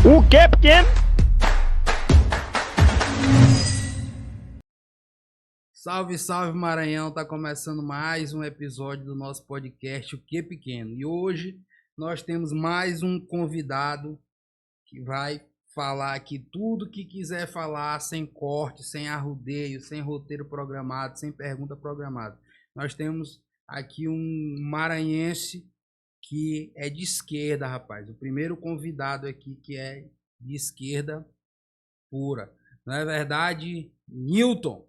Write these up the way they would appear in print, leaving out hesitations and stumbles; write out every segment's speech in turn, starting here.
O que, pequeno? Salve, salve Maranhão, tá começando mais um episódio do nosso podcast O Que Pequeno. E hoje nós temos mais um convidado que vai falar aqui tudo que quiser falar, sem corte, sem arrudeio, sem roteiro programado, sem pergunta programada. Nós temos aqui um maranhense que é de esquerda, rapaz. O primeiro convidado aqui que é de esquerda pura. Não é verdade, Newton?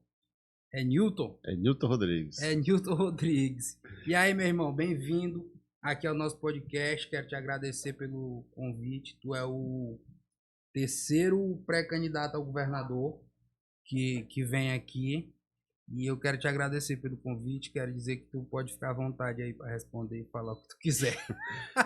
É Newton? É Newton Rodrigues. É Newton Rodrigues. E aí, meu irmão, bem-vindo aqui ao nosso podcast. Quero te agradecer pelo convite. Tu é o terceiro pré-candidato ao governador que vem aqui. E eu quero te agradecer pelo convite. Quero dizer que tu pode ficar à vontade aí para responder e falar o que tu quiser.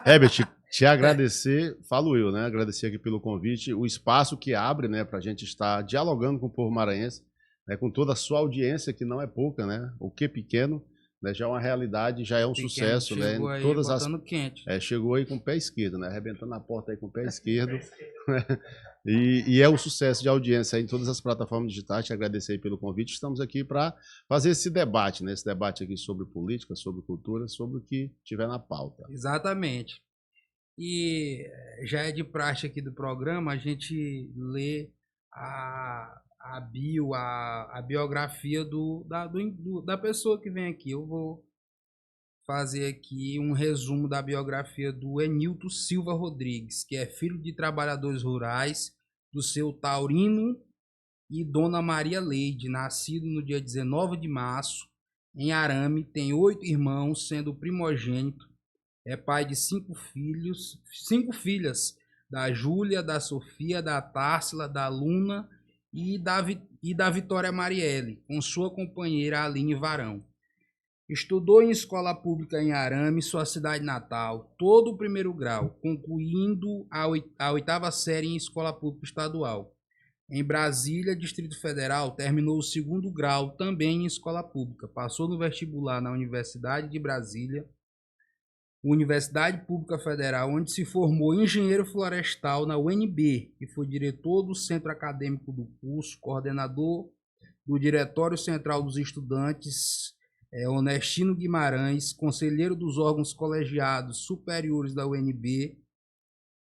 Herbert, te agradecer, falo eu, né? Agradecer aqui pelo convite, o espaço que abre, né, para a gente estar dialogando com o povo maranhense, né, com toda a sua audiência, que não é pouca, né? O Que Pequeno, né, já é uma realidade, já é um sucesso, né? Chegou aí Todas botando quente. chegou aí com o pé esquerdo, né? Arrebentando a porta aí com o pé esquerdo. E é um sucesso de audiência aí em todas as plataformas digitais. Te agradecer aí pelo convite. Estamos aqui para fazer esse debate, né? Esse debate aqui sobre política, sobre cultura, sobre o que tiver na pauta. Exatamente. E já é de praxe aqui do programa a gente lê a biografia da pessoa que vem aqui. Eu vou fazer aqui um resumo da biografia do Enilton Silva Rodrigues, que é filho de trabalhadores rurais do seu Taurino e Dona Maria Leide, nascido no dia 19 de março em Arame. Tem 8 irmãos, sendo o primogênito. É pai de 5 filhas, da Júlia, da Sofia, da Társila, da Luna e da Vitória Marielle, com sua companheira Aline Varão. Estudou em escola pública em Arame, sua cidade natal, todo o primeiro grau, concluindo a 8ª série em escola pública estadual. Em Brasília, Distrito Federal, terminou o 2º grau também em escola pública. Passou no vestibular na Universidade de Brasília, Universidade Pública Federal, onde se formou engenheiro florestal na UNB, e foi diretor do centro acadêmico do curso, coordenador do Diretório Central dos Estudantes, Onestino Guimarães, conselheiro dos órgãos colegiados superiores da UNB,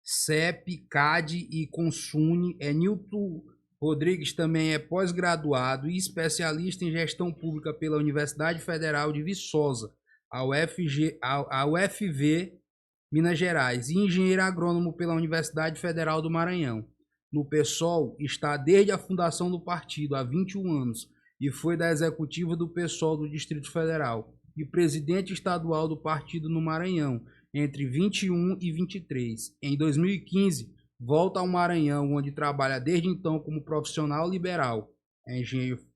CEP, CAD e Consune. Newton Rodrigues também é pós-graduado e especialista em gestão pública pela Universidade Federal de Viçosa, a UFV, Minas Gerais, e engenheiro agrônomo pela Universidade Federal do Maranhão. No PSOL, está desde a fundação do partido, há 21 anos, e foi da executiva do PSOL do Distrito Federal e presidente estadual do partido no Maranhão, entre 21 e 23. Em 2015, volta ao Maranhão, onde trabalha desde então como profissional liberal.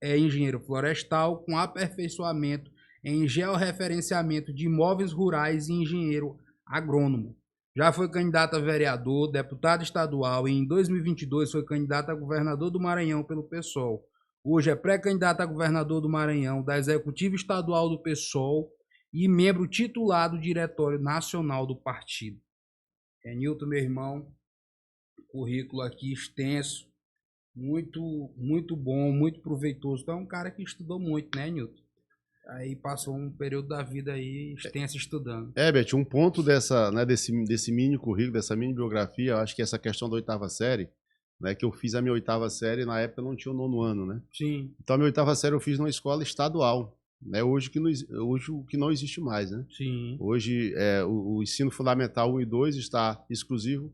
É engenheiro florestal com aperfeiçoamento em georreferenciamento de imóveis rurais e engenheiro agrônomo. Já foi candidato a vereador, deputado estadual e em 2022 foi candidato a governador do Maranhão pelo PSOL. Hoje é pré-candidato a governador do Maranhão, da executiva estadual do PSOL e membro titular do Diretório Nacional do partido. Newton, meu irmão, currículo aqui extenso, muito bom, muito proveitoso. Tu é um cara que estudou muito, né, Newton? Aí passou um período da vida aí extenso estudando. Herbert, um ponto desse mini currículo, dessa mini biografia, eu acho que essa questão da 8ª série, né, que eu fiz a minha 8ª série, na época eu não tinha o 9º ano, né? Sim. Então a minha 8ª série eu fiz numa escola estadual, né? Hoje o que não existe mais, né? Sim. Hoje o ensino fundamental 1 e 2 está exclusivo,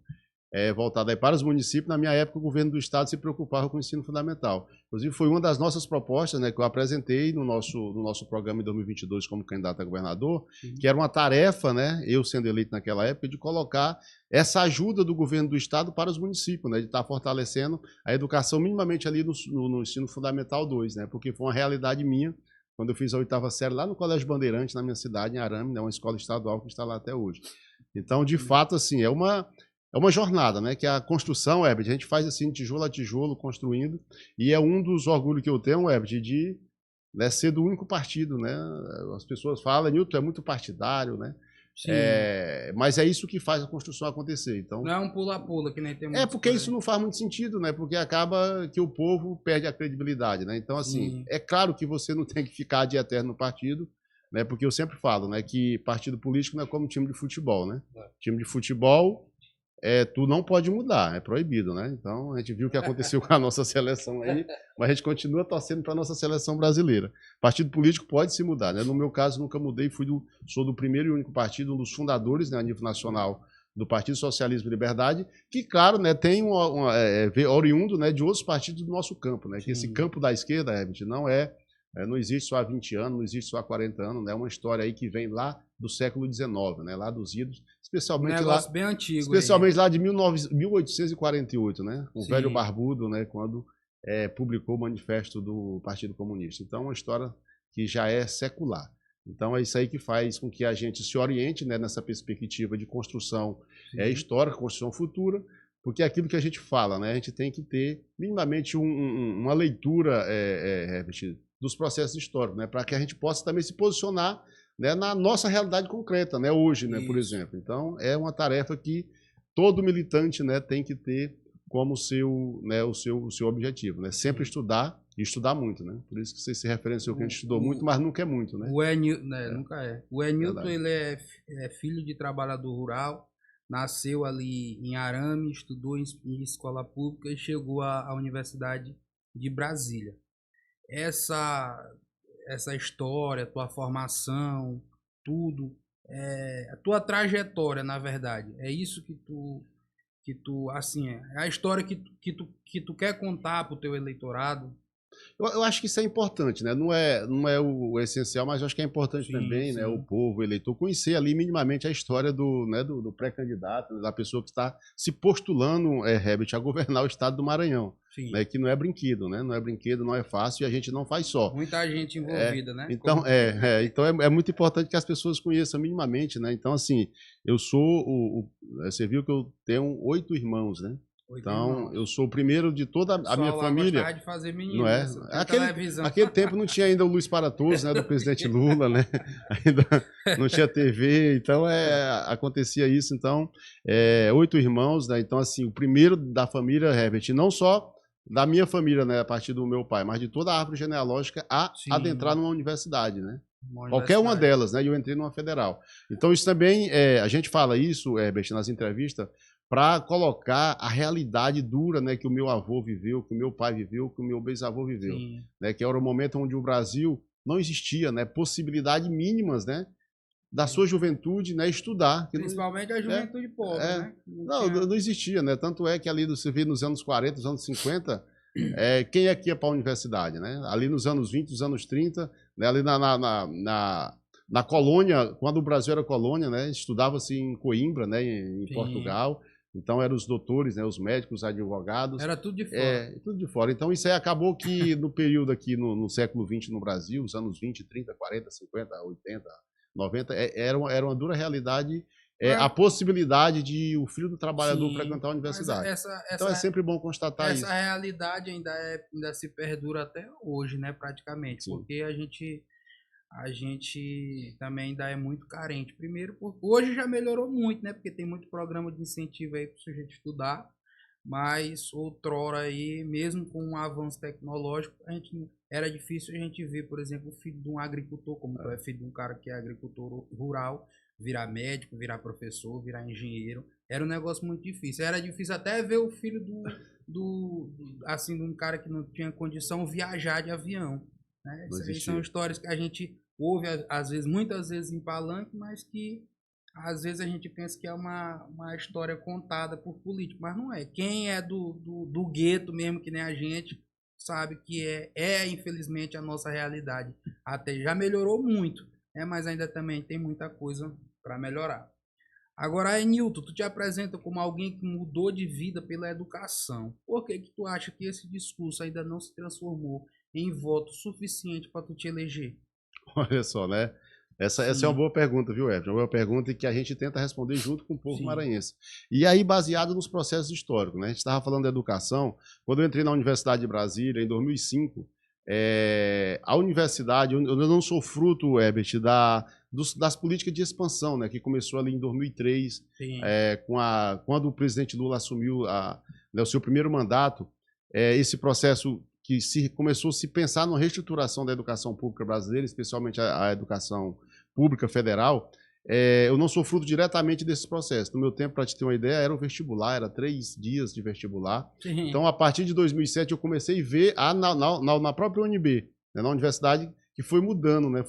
voltado aí para os municípios. Na minha época, o governo do estado se preocupava com o ensino fundamental. Inclusive, foi uma das nossas propostas, né, que eu apresentei no nosso programa em 2022 como candidato a governador, que era uma tarefa, né, eu sendo eleito naquela época, de colocar essa ajuda do governo do estado para os municípios, né, de estar fortalecendo a educação minimamente ali no ensino fundamental 2, né, porque foi uma realidade minha quando eu fiz a 8ª série lá no Colégio Bandeirante, na minha cidade, em Arame, né, uma escola estadual que está lá até hoje. Então, de fato, assim, é uma jornada, né? Que a construção, Herbert, a gente faz assim, tijolo a tijolo, construindo, e é um dos orgulhos que eu tenho, Herbert, de, né, ser do único partido, né? As pessoas falam, Newton é muito partidário, né? Sim. Mas é isso que faz a construção acontecer. Então, não é um pula-pula que nem tem porque isso não faz muito sentido, né? Porque acaba que o povo perde a credibilidade, né? Então, assim, Sim. é claro que você não tem que ficar de eterno no partido, né? Porque eu sempre falo, né, que partido político não é como time de futebol, né? Time de futebol, tu não pode mudar, é proibido, né? Então, a gente viu o que aconteceu com a nossa seleção aí, mas a gente continua torcendo para a nossa seleção brasileira. Partido político pode se mudar, né? No meu caso, nunca mudei, sou do primeiro e único partido, um dos fundadores, né, a nível nacional, do Partido Socialismo e Liberdade, que, claro, né, tem oriundo, né, de outros partidos do nosso campo, né? Que esse campo da esquerda, Herbert, não existe só há 20 anos, não existe só há 40 anos, né? É uma história aí que vem lá do século XIX, né? Lá dos idos, especialmente negócio bem antigo, especialmente lá de 1848, né? O velho barbudo, né? Quando publicou o manifesto do Partido Comunista. Então, é uma história que já é secular. Então, é isso aí que faz com que a gente se oriente, né, nessa perspectiva de construção histórica, construção futura, porque é aquilo que a gente fala, né? A gente tem que ter minimamente uma leitura dos processos históricos, né? Para que a gente possa também se posicionar, né, na nossa realidade concreta, né? Hoje, né, por exemplo. Então, é uma tarefa que todo militante, né, tem que ter como seu objetivo, né? Sempre estudar e estudar muito, né? Por isso que você se referenciou que a gente estudou muito, mas nunca é muito, né? Nunca é. O Enilton, ele é filho de trabalhador rural, nasceu ali em Arame, estudou em escola pública e chegou à Universidade de Brasília. Essa história, tua formação, tudo, a tua trajetória, na verdade, é isso que tu assim, é a história que tu quer contar pro teu eleitorado. Eu acho que isso é importante, né? Não é o essencial, mas eu acho que é importante também, né, o povo, o eleitor, conhecer ali minimamente a história do pré-candidato, da pessoa que está se postulando, Herbert, a governar o estado do Maranhão. Né, que não é brinquedo, né? Não é brinquedo, não é fácil e a gente não faz só. Muita gente envolvida, né? Então, então é muito importante que as pessoas conheçam minimamente, né? Então, assim, eu sou você viu que eu tenho 8 irmãos, né? Então, eu sou o primeiro de toda a minha família. De fazer menino, não é? Aquele tempo não tinha ainda o Luz para Todos, né, do presidente Lula, né? Ainda não tinha TV, então acontecia isso. Então, 8 irmãos, né? Então, assim, o primeiro da família, Herbert, não só da minha família, né, a partir do meu pai, mas de toda a árvore genealógica a adentrar numa universidade, né? Qualquer uma delas, né? E eu entrei numa federal. Então, isso também, a gente fala isso, Herbert, nas entrevistas, para colocar a realidade dura, né, que o meu avô viveu, que o meu pai viveu, que o meu bisavô viveu, né, que era o momento onde o Brasil não existia, né, possibilidades mínimas, né, da sua juventude, né, estudar. Principalmente a juventude pobre, né? Não existia, né, tanto é que ali você vê nos anos 40, nos anos 50, quem é que ia para a universidade, né? Ali nos anos 20, nos anos 30, né, ali na colônia, quando o Brasil era colônia, né, estudava-se em Coimbra, né, em Portugal. Então, eram os doutores, né, os médicos, os advogados. Era tudo de fora. Tudo de fora. Então, isso aí acabou que no período aqui, no século XX no Brasil, os anos 20, 30, 40, 50, 80, 90, era uma dura realidade a possibilidade de o filho do trabalhador frequentar a universidade. Então, é sempre bom constatar isso. Essa realidade ainda se perdura até hoje, né, praticamente. Porque a gente também ainda é muito carente. Primeiro, hoje já melhorou muito, né? Porque tem muito programa de incentivo aí para o sujeito estudar, mas outrora aí, mesmo com um avanço tecnológico, era difícil a gente ver, por exemplo, o filho de um agricultor, como tu é filho de um cara que é agricultor rural, virar médico, virar professor, virar engenheiro. Era um negócio muito difícil. Era difícil até ver o filho assim, de um cara que não tinha condição viajar de avião. Né? Essas aí são histórias que a gente ouve, às vezes, muitas vezes em palanque, mas que às vezes a gente pensa que é uma história contada por político, mas não é. Quem é do gueto mesmo, que nem a gente, sabe que infelizmente a nossa realidade. Até já melhorou muito, né? Mas ainda também tem muita coisa para melhorar. Agora, Enilton, tu te apresenta como alguém que mudou de vida pela educação. Por que tu acha que esse discurso ainda não se transformou em voto suficiente para tu te eleger? Olha só, né? Essa é uma boa pergunta, viu, Everton? Uma boa pergunta e que a gente tenta responder junto com o povo maranhense. E aí, baseado nos processos históricos, né? A gente estava falando da educação. Quando eu entrei na Universidade de Brasília, em 2005, a universidade, eu não sou fruto, Herbert, das políticas de expansão, né, que começou ali em 2003, quando o presidente Lula assumiu né, o seu primeiro mandato, esse processo que começou a se pensar numa reestruturação da educação pública brasileira, especialmente a educação pública federal. Eu não sou fruto diretamente desse processo. No meu tempo, para te ter uma ideia, era o vestibular, era 3 dias de vestibular. Sim. Então, a partir de 2007, eu comecei a ver na própria UNB, né, na universidade, que foi mudando, né,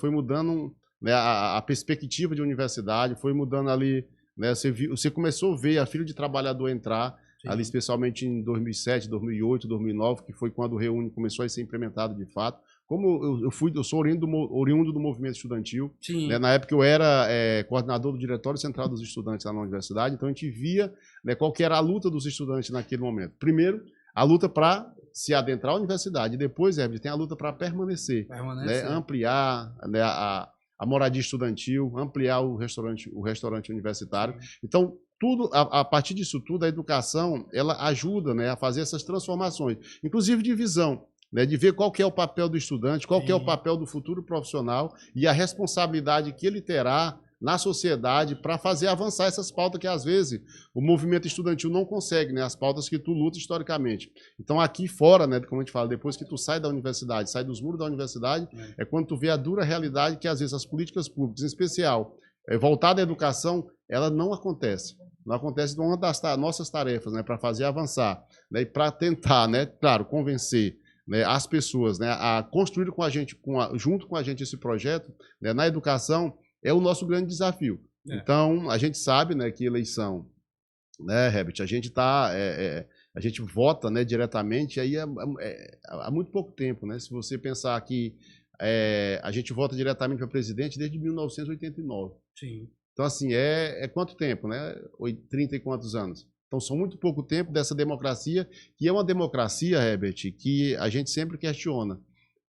né, a perspectiva de universidade, foi mudando ali, né, você começou a ver a filha de trabalhador entrar, sim, ali especialmente em 2007, 2008, 2009, que foi quando o Reúne começou a ser implementado de fato. Como eu sou oriundo do movimento estudantil, né, na época eu era coordenador do Diretório Central dos Estudantes lá na universidade, então a gente via, né, qual que era a luta dos estudantes naquele momento. Primeiro, a luta para se adentrar à universidade, e depois, tem a luta para permanecer. Né, ampliar, né, a moradia estudantil, ampliar o restaurante universitário. Sim. Então, tudo, a partir disso tudo, a educação, ela ajuda, né, a fazer essas transformações, inclusive de visão, né, de ver qual que é o papel do estudante, qual que é o papel do futuro profissional e a responsabilidade que ele terá na sociedade para fazer avançar essas pautas que, às vezes, o movimento estudantil não consegue, né, as pautas que tu luta historicamente. Então, aqui fora, né, como a gente fala, depois que tu sai da universidade, sai dos muros da universidade, é quando tu vê a dura realidade que, às vezes, as políticas públicas, em especial, voltada à educação, ela não acontece. Não acontece uma das nossas tarefas, né, para fazer avançar, né, e para tentar, né, claro, convencer, né, as pessoas, né, a construir com a gente, junto com a gente esse projeto, né, na educação, é o nosso grande desafio. Então, a gente sabe, né, que eleição, né, Herbert, a gente a gente vota, né, diretamente aí há muito pouco tempo, né? Se você pensar que a gente vota diretamente para presidente desde 1989. Sim. Então, assim, quanto tempo, né? 30 e quantos anos? Então, são muito pouco tempo dessa democracia, que é uma democracia, Herbert, que a gente sempre questiona.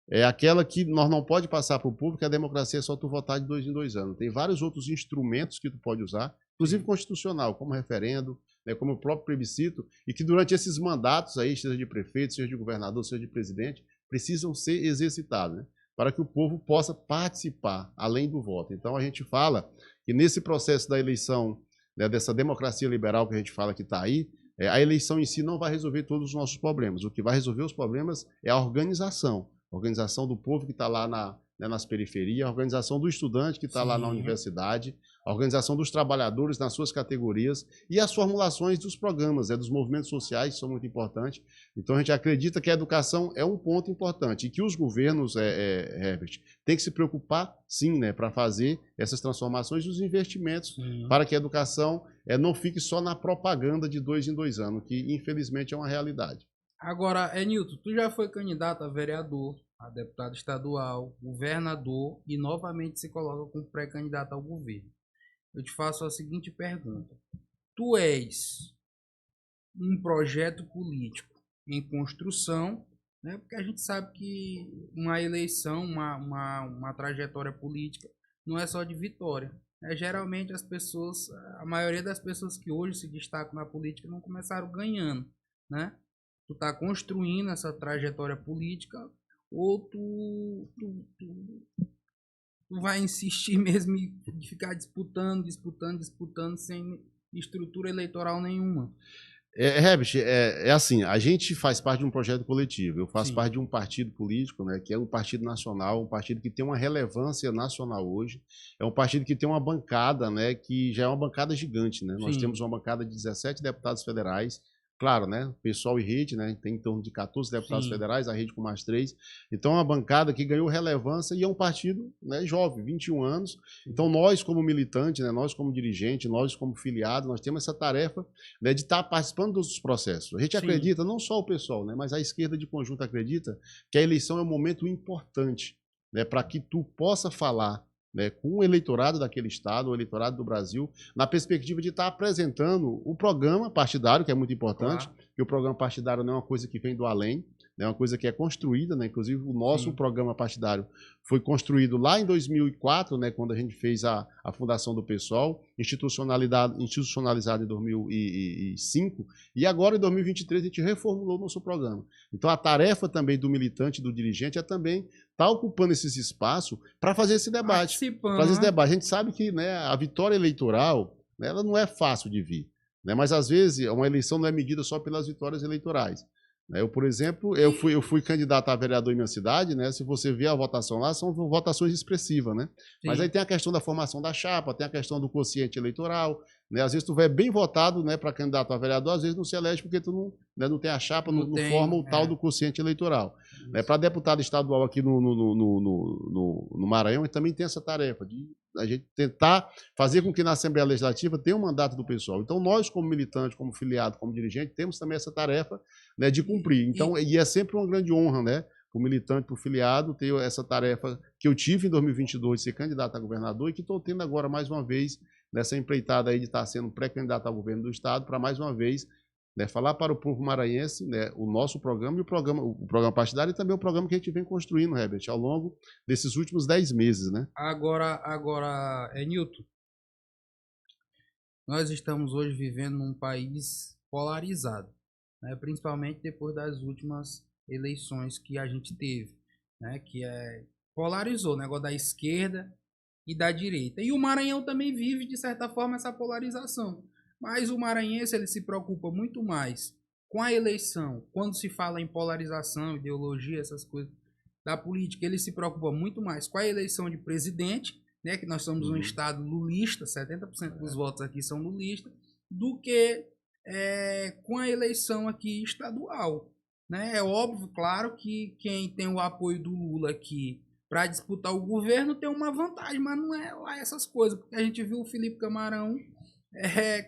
É aquela que nós não pode passar para o público, que a democracia é só tu votar de 2 em 2 anos. Tem vários outros instrumentos que tu pode usar, inclusive constitucional, como referendo, né, como o próprio plebiscito, e que durante esses mandatos aí, seja de prefeito, seja de governador, seja de presidente, precisam ser exercitados, né, para que o povo possa participar, além do voto. Então, a gente fala que nesse processo da eleição, né, dessa democracia liberal que a gente fala que está aí, a eleição em si não vai resolver todos os nossos problemas. O que vai resolver os problemas é a organização do povo que está lá nas periferias, a organização do estudante que está lá na universidade, a organização dos trabalhadores nas suas categorias e as formulações dos programas, dos movimentos sociais, que são muito importantes. Então, a gente acredita que a educação é um ponto importante e que os governos, Herbert, têm que se preocupar, sim, né, para fazer essas transformações e os investimentos para que a educação não fique só na propaganda de 2 em 2 anos, que, infelizmente, é uma realidade. Agora, Nilton, tu já foi candidato a vereador, a deputado estadual, governador e novamente se coloca como pré-candidato ao governo. Eu te faço a seguinte pergunta. Tu és um projeto político em construção, né? Porque a gente sabe que uma eleição, uma trajetória política não é só de vitória. Geralmente as pessoas, a maioria das pessoas que hoje se destacam na política não começaram ganhando, né? Tu tá construindo essa trajetória política ou tu vai insistir mesmo em ficar disputando sem estrutura eleitoral nenhuma? Herbert, assim, a gente faz parte de um projeto coletivo, eu faço parte de um partido político, né, que é um partido nacional, um partido que tem uma relevância nacional hoje, é um partido que tem uma bancada, né, que já é uma bancada gigante, né, nós temos uma bancada de 17 deputados federais, claro, né, pessoal e rede, né, tem em torno de 14 deputados federais, a rede com mais 3. Então, é uma bancada que ganhou relevância e é um partido, né, jovem, 21 anos. Então, nós como militante, né, nós como dirigente, nós como filiado, nós temos essa tarefa, né, de estar participando dos processos. A gente acredita, não só o pessoal, né, mas a esquerda de conjunto acredita que a eleição é um momento importante, né, para que tu possa falar, né, com o eleitorado daquele estado, o eleitorado do Brasil, na perspectiva de estar apresentando o programa partidário, que é muito importante, que o programa partidário não é uma coisa que vem do além, né, uma coisa que é construída, né, inclusive o nosso programa partidário foi construído lá em 2004, né, quando a gente fez a fundação do PSOL, institucionalizado em 2005, e agora em 2023 a gente reformulou o nosso programa. Então a tarefa também do militante, do dirigente, é também estar ocupando esses espaços para fazer esse debate. Fazer esse debate. A gente sabe que, né, a vitória eleitoral, né, ela não é fácil de vir, né, mas às vezes uma eleição não é medida só pelas vitórias eleitorais. Eu, por exemplo, eu fui candidato a vereador em minha cidade, né? Se você ver a votação lá, são votações expressivas, né? Sim. Mas aí tem a questão da formação da chapa, tem a questão do quociente eleitoral, né? Às vezes tu vai bem votado, né, para candidato a vereador, às vezes não se elege porque tu não, né, não tem a chapa, não forma o tal do quociente eleitoral. Né? Para deputado estadual aqui no Maranhão, a gente também tem essa tarefa de a gente tentar fazer com que na Assembleia Legislativa tenha um mandato do pessoal. Então nós, como militante, como filiado, como dirigente, temos também essa tarefa, né, de cumprir. Então, e é sempre uma grande honra, né, para o militante, para o filiado, ter essa tarefa que eu tive em 2022, ser candidato a governador, e que estou tendo agora mais uma vez nessa empreitada aí de estar sendo pré-candidato ao governo do Estado, para mais uma vez, né, falar para o povo maranhense, né, o nosso programa e o programa partidário, e também o programa que a gente vem construindo, Herbert, ao longo desses últimos 10 meses. Né? Agora, Nilton, nós estamos hoje vivendo num país polarizado, né, principalmente depois das últimas eleições que a gente teve, né, que polarizou o negócio da esquerda e da direita. E o Maranhão também vive, de certa forma, essa polarização. Mas o maranhense, ele se preocupa muito mais com a eleição. Quando se fala em polarização, ideologia, essas coisas da política, ele se preocupa muito mais com a eleição de presidente, né, que nós somos um estado lulista, 70% dos votos aqui são lulistas, do que com a eleição aqui estadual. Né? É óbvio, claro, que quem tem o apoio do Lula aqui para disputar o governo tem uma vantagem, mas não é lá essas coisas, porque a gente viu o Felipe Camarão,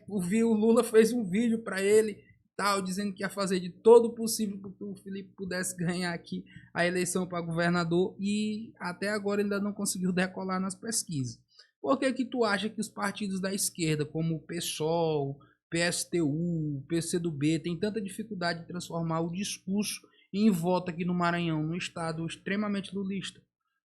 o Lula fez um vídeo para ele, tal, dizendo que ia fazer de todo o possível para que o Felipe pudesse ganhar aqui a eleição para governador, e até agora ainda não conseguiu decolar nas pesquisas. Por que que tu acha que os partidos da esquerda, como o PSOL, PSTU, PCdoB, tem tanta dificuldade de transformar o discurso em voto aqui no Maranhão, num estado extremamente lulista?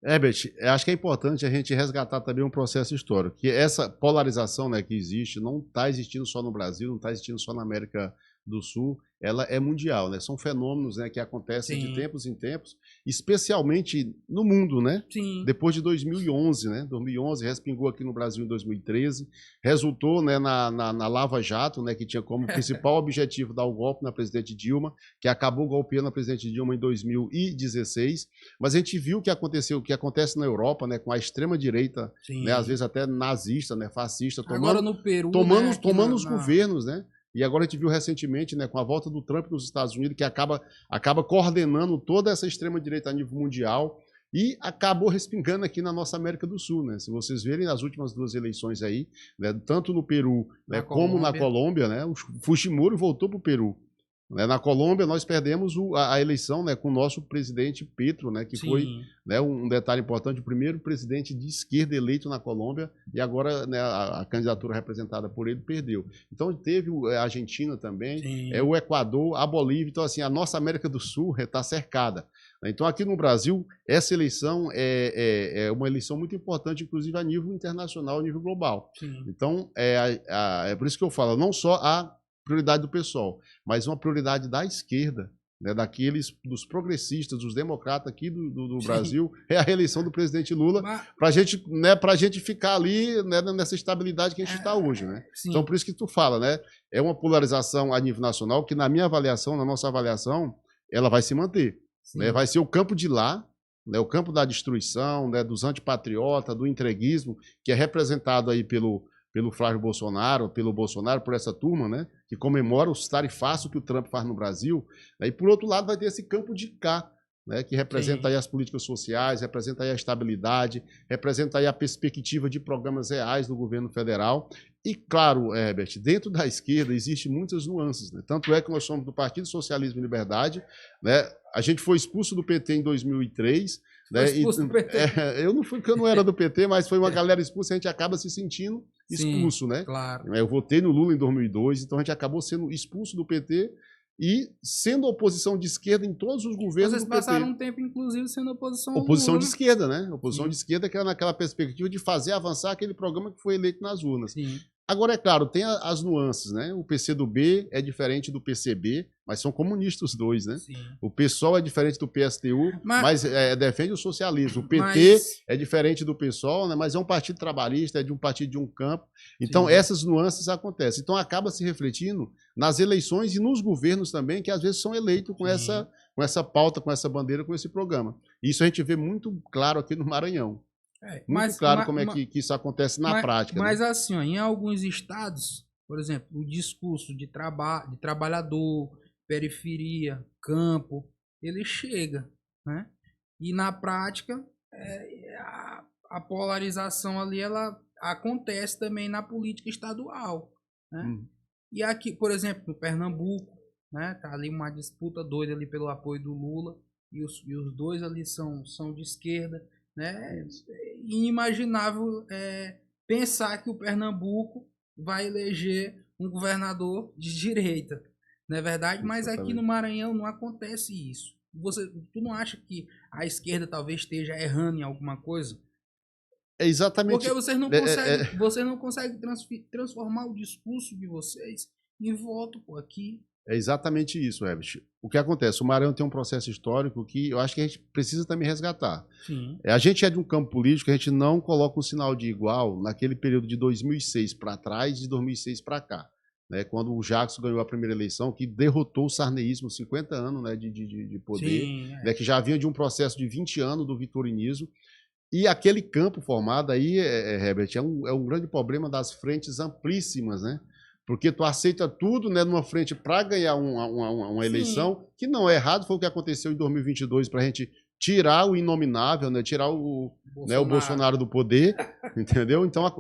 Herbert, acho que é importante a gente resgatar também um processo histórico, que essa polarização, né, que existe, não está existindo só no Brasil, não está existindo só na América do Sul, ela é mundial, né? São fenômenos, né, que acontecem de tempos em tempos, especialmente no mundo, né? Sim. Depois de 2011, né? 2011 respingou aqui no Brasil em 2013, resultou, né, na Lava Jato, né, que tinha como principal objetivo dar o golpe na presidente Dilma, que acabou golpeando a presidente Dilma em 2016, mas a gente viu o que aconteceu, o que acontece na Europa, né, com a extrema direita, né, às vezes até nazista, né, fascista, agora no Peru, tomando os governos, né? E agora a gente viu recentemente, né, com a volta do Trump nos Estados Unidos, que acaba coordenando toda essa extrema-direita a nível mundial e acabou respingando aqui na nossa América do Sul. Né? Se vocês verem nas últimas duas eleições aí, né, tanto no Peru, né, como na Colômbia, né, o Fujimori voltou para o Peru. Na Colômbia, nós perdemos a eleição, né, com o nosso presidente Petro, né, que foi, né, um detalhe importante, o primeiro presidente de esquerda eleito na Colômbia, e agora, né, a candidatura representada por ele perdeu. Então teve a Argentina também, o Equador, a Bolívia. Então, assim, a nossa América do Sul está cercada. Então, aqui no Brasil, essa eleição é uma eleição muito importante, inclusive a nível internacional, a nível global. Então, é por isso que eu falo, não só a prioridade do PSOL, mas uma prioridade da esquerda, né, dos progressistas, dos democratas aqui do Brasil, é a reeleição do presidente Lula, para a gente ficar ali, né, nessa estabilidade que a gente está hoje. Né? Então, por isso que tu fala, né, é uma polarização a nível nacional que, na minha avaliação, na nossa avaliação, ela vai se manter. Né? Vai ser o campo de lá, né, o campo da destruição, né, dos antipatriotas, do entreguismo, que é representado aí pelo Flávio Bolsonaro, pelo Bolsonaro, por essa turma, né, que comemora os tarifaços que o Trump faz no Brasil. Né, e, por outro lado, vai ter esse campo de cá, né, que representa aí as políticas sociais, representa aí a estabilidade, representa aí a perspectiva de programas reais do governo federal. E, claro, Herbert, dentro da esquerda existem muitas nuances. Né? Tanto é que nós somos do Partido Socialismo e Liberdade. Né? A gente foi expulso do PT em 2003. Né? Eu não fui porque eu não era do PT, mas foi uma galera expulsa, a gente acaba se sentindo expulso, né? Claro. Eu votei no Lula em 2002, então a gente acabou sendo expulso do PT e sendo oposição de esquerda em todos os governos Vocês do PT. passaram um tempo, inclusive, sendo oposição ao Oposição Lula, de né? esquerda, né? Oposição Sim. de esquerda que era naquela perspectiva de fazer avançar aquele programa que foi eleito nas urnas. Sim. Agora, é claro, tem as nuances, né? O PCdoB é diferente do PCB, mas são comunistas os dois, né? Sim. O PSOL é diferente do PSTU, mas defende o socialismo. O PT é diferente do PSOL, né? Mas é um partido trabalhista, é de um partido de um campo. Então, Sim. essas nuances acontecem. Então, acaba se refletindo nas eleições e nos governos também, que às vezes são eleitos com essa pauta, com essa bandeira, com esse programa. Isso a gente vê muito claro aqui no Maranhão. Muito claro como é que isso acontece na prática. Mas né? assim, ó, em alguns estados, por exemplo, o discurso de trabalhador, periferia, campo, ele chega, né? E na prática, a polarização ali, ela acontece também na política estadual, né? E aqui, por exemplo, no Pernambuco, né? Tá ali uma disputa doida ali pelo apoio do Lula, e os dois ali são de esquerda, né? Inimaginável pensar que o Pernambuco vai eleger um governador de direita, não é verdade? Mas aqui no Maranhão não acontece isso. Tu não acha que a esquerda talvez esteja errando em alguma coisa? É exatamente. Porque vocês não conseguem transformar o discurso de vocês em voto aqui. É exatamente isso, Herbert. O que acontece? O Maranhão tem um processo histórico que eu acho que a gente precisa também resgatar. Sim. A gente é de um campo político, a gente não coloca um sinal de igual naquele período de 2006 para trás e de 2006 para cá. Né, quando o Jackson ganhou a primeira eleição, que derrotou o sarneísmo, 50 anos, né, de poder, Sim, né, que já vinha de um processo de 20 anos do vitorinismo. E aquele campo formado aí, Herbert, é um grande problema das frentes amplíssimas, né? Porque tu aceita tudo, né, numa frente para ganhar uma eleição, que não é errado, foi o que aconteceu em 2022 para a gente tirar o inominável, né, tirar o Bolsonaro do poder, entendeu? Então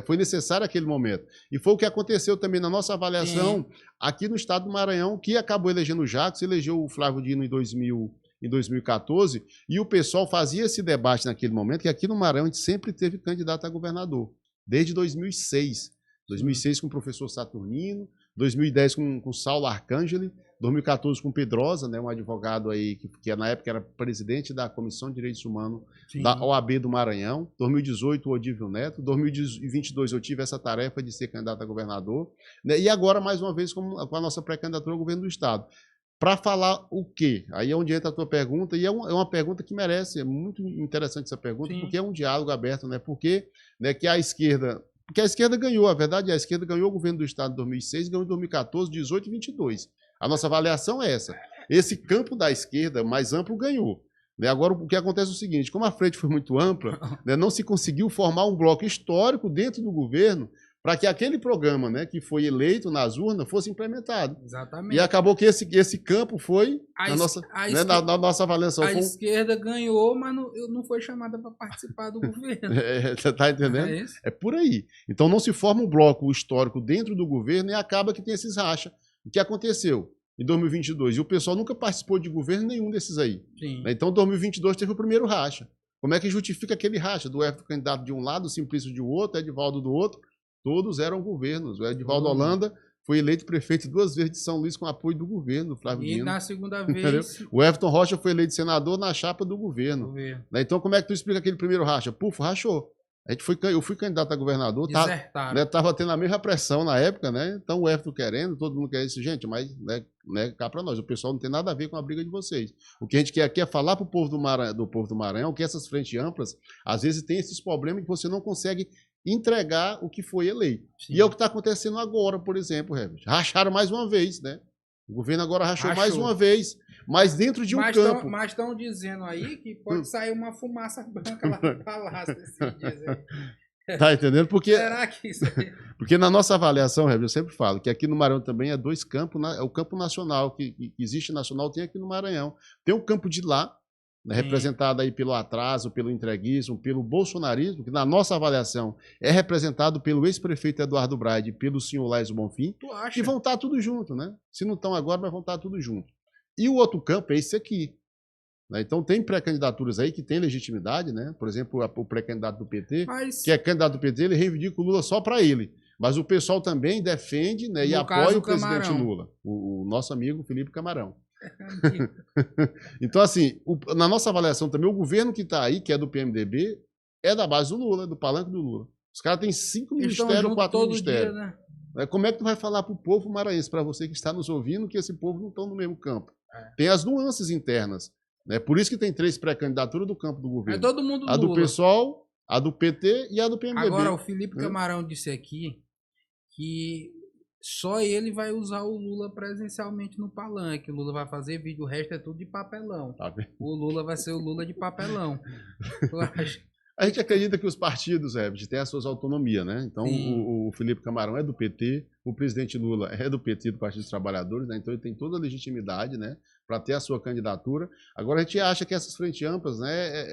foi necessário aquele momento. E foi o que aconteceu também na nossa avaliação aqui no estado do Maranhão, que acabou elegendo o Jacques, elegeu o Flávio Dino em 2014, e o pessoal fazia esse debate naquele momento, que aqui no Maranhão a gente sempre teve candidato a governador, desde 2006. 2006 com o professor Saturnino, 2010 com Saulo Arcangeli, 2014 com Pedrosa, né, um advogado aí que na época era presidente da Comissão de Direitos Humanos da OAB do Maranhão, 2018 o Odívio Neto, 2022 eu tive essa tarefa de ser candidato a governador, né, e agora mais uma vez com a nossa pré-candidatura ao governo do estado. Para falar o quê? Aí é onde entra a tua pergunta, e é uma pergunta que merece, é muito interessante essa pergunta, porque é um diálogo aberto, né? Porque né, que a esquerda ganhou, a verdade é a esquerda ganhou o governo do estado em 2006, ganhou em 2014, 18 e 22. A nossa avaliação é essa. Esse campo da esquerda mais amplo ganhou. Né? Agora, o que acontece é o seguinte, como a frente foi muito ampla, né, não se conseguiu formar um bloco histórico dentro do governo para que aquele programa, né, que foi eleito nas urnas fosse implementado. Exatamente. E acabou que esse campo foi, na nossa avaliação... A esquerda ganhou, mas não foi chamada para participar do governo. Você está entendendo? É por aí. Então não se forma um bloco histórico dentro do governo e acaba que tem esses rachas. O que aconteceu em 2022? E o pessoal nunca participou de governo nenhum desses aí. Sim. Então 2022 teve o primeiro racha. Como é que justifica aquele racha? Do Everton candidato de um lado, o Simplício de outro, Edivaldo do outro. Todos eram governos. O Edivaldo Holanda foi eleito prefeito 2 vezes de São Luís com apoio do governo, do Flávio Dino. E na segunda vez... O Everton Rocha foi eleito senador na chapa do governo. Então, como é que tu explica aquele primeiro racha? Puf, rachou. Eu fui candidato a governador, tava tendo a mesma pressão na época, né? Então o Everton querendo, todo mundo quer isso, gente, mas né, cá para nós, o pessoal não tem nada a ver com a briga de vocês. O que a gente quer aqui é falar para o povo do Maranhão que essas frentes amplas, às vezes tem esses problemas que você não consegue entregar o que foi eleito. Sim. E é o que está acontecendo agora, por exemplo, Herbert. Racharam mais uma vez, né? O governo agora rachou mais uma vez, mas dentro de um campo. Mas estão dizendo aí que pode sair uma fumaça branca lá no palácio esses dias aí. Tá entendendo? Será que isso aí... Porque na nossa avaliação, Herbert, eu sempre falo que aqui no Maranhão também é 2 campos, é o campo nacional, que existe nacional, tem aqui no Maranhão. Tem o campo de lá, né, representado aí pelo atraso, pelo entreguismo, pelo bolsonarismo, que na nossa avaliação é representado pelo ex-prefeito Eduardo Braide e pelo senhor Laís Bonfim, que vão estar tudo junto, né? Se não estão agora, mas vão estar tudo junto. E o outro campo é esse aqui. Né? Então tem pré-candidaturas aí que tem legitimidade, né? Por exemplo, o pré-candidato do PT, que é candidato do PT, ele reivindica o Lula só para ele. Mas o pessoal também defende, né, e No apoia caso, o presidente Camarão. Lula, o nosso amigo Felipe Camarão. Então, assim, na nossa avaliação também, o governo que está aí, que é do PMDB, é da base do Lula, do palanque do Lula. Os caras têm 5 Eles estão ministérios, juntos 4 todo ministérios. dia, né? Como é que tu vai falar para o povo maranhense, para você que está nos ouvindo, que esse povo não está no mesmo campo? É. Tem as nuances internas. Né? Por isso que tem 3 pré-candidaturas do campo do É governo. todo mundo A do Lula. PSOL, a do PT e a do PMDB. Agora, o Felipe né? Camarão disse aqui que só ele vai usar o Lula presencialmente no palanque. O Lula vai fazer vídeo, o resto é tudo de papelão. Tá bem. O Lula vai ser o Lula de papelão. Tu acha? A gente acredita que os partidos, Herbert, têm as suas autonomias, né? Então, o Felipe Camarão é do PT, o presidente Lula é do PT, do Partido dos Trabalhadores, né? Então ele tem toda a legitimidade, né, para ter a sua candidatura. Agora, a gente acha que essas frentes amplas, né,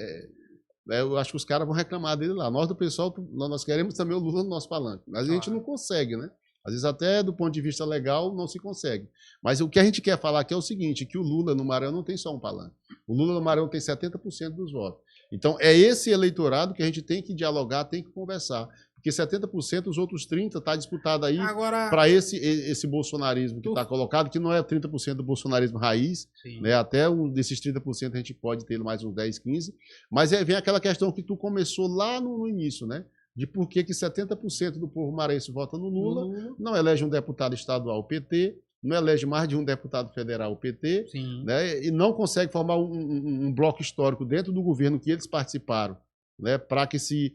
eu acho que os caras vão reclamar dele lá. Nós do pessoal, nós queremos também o Lula no nosso palanque, mas a gente não consegue, né? Às vezes até do ponto de vista legal não se consegue. Mas o que a gente quer falar aqui é o seguinte, que o Lula no Maranhão não tem só um palanque. O Lula no Maranhão tem 70% dos votos. Então é esse eleitorado que a gente tem que dialogar, tem que conversar. Porque 70%, os outros 30% está disputado aí para esse bolsonarismo que está colocado, que não é 30% do bolsonarismo raiz, né? Até desses 30% a gente pode ter mais uns 10, 15%. Mas vem aquela questão que tu começou lá no início, né? De por que 70% do povo maranhense vota no Lula, não elege um deputado estadual PT, não elege mais de um deputado federal PT, né, e não consegue formar um bloco histórico dentro do governo que eles participaram, né, para que se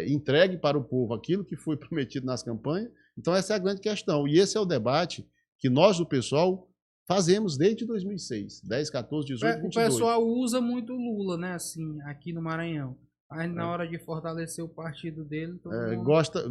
entregue para o povo aquilo que foi prometido nas campanhas. Então essa é a grande questão. E esse é o debate que nós do pessoal fazemos desde 2006, 10, 14, 18, 22. O pessoal usa muito Lula, né, assim, aqui no Maranhão. Aí na hora de fortalecer o partido dele...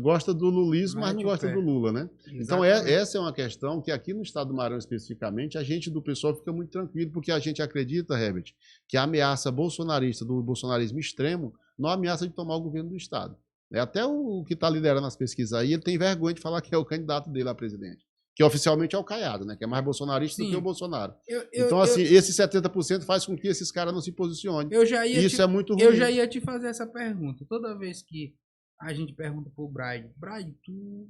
Gosta do lulismo, mas não gosta do Lula, né? Exatamente. Então essa é uma questão que aqui no estado do Maranhão especificamente, a gente do pessoal fica muito tranquilo, porque a gente acredita, Herbert, que a ameaça bolsonarista, do bolsonarismo extremo, não ameaça de tomar o governo do estado. Até o que está liderando as pesquisas aí, ele tem vergonha de falar que é o candidato dele a presidente. Que oficialmente é o Caiado, né? Que é mais bolsonarista do que o Bolsonaro. Então, assim, esses 70% faz com que esses caras não se posicionem. Isso é muito ruim. Eu já ia te fazer essa pergunta. Toda vez que a gente pergunta pro Bride, tu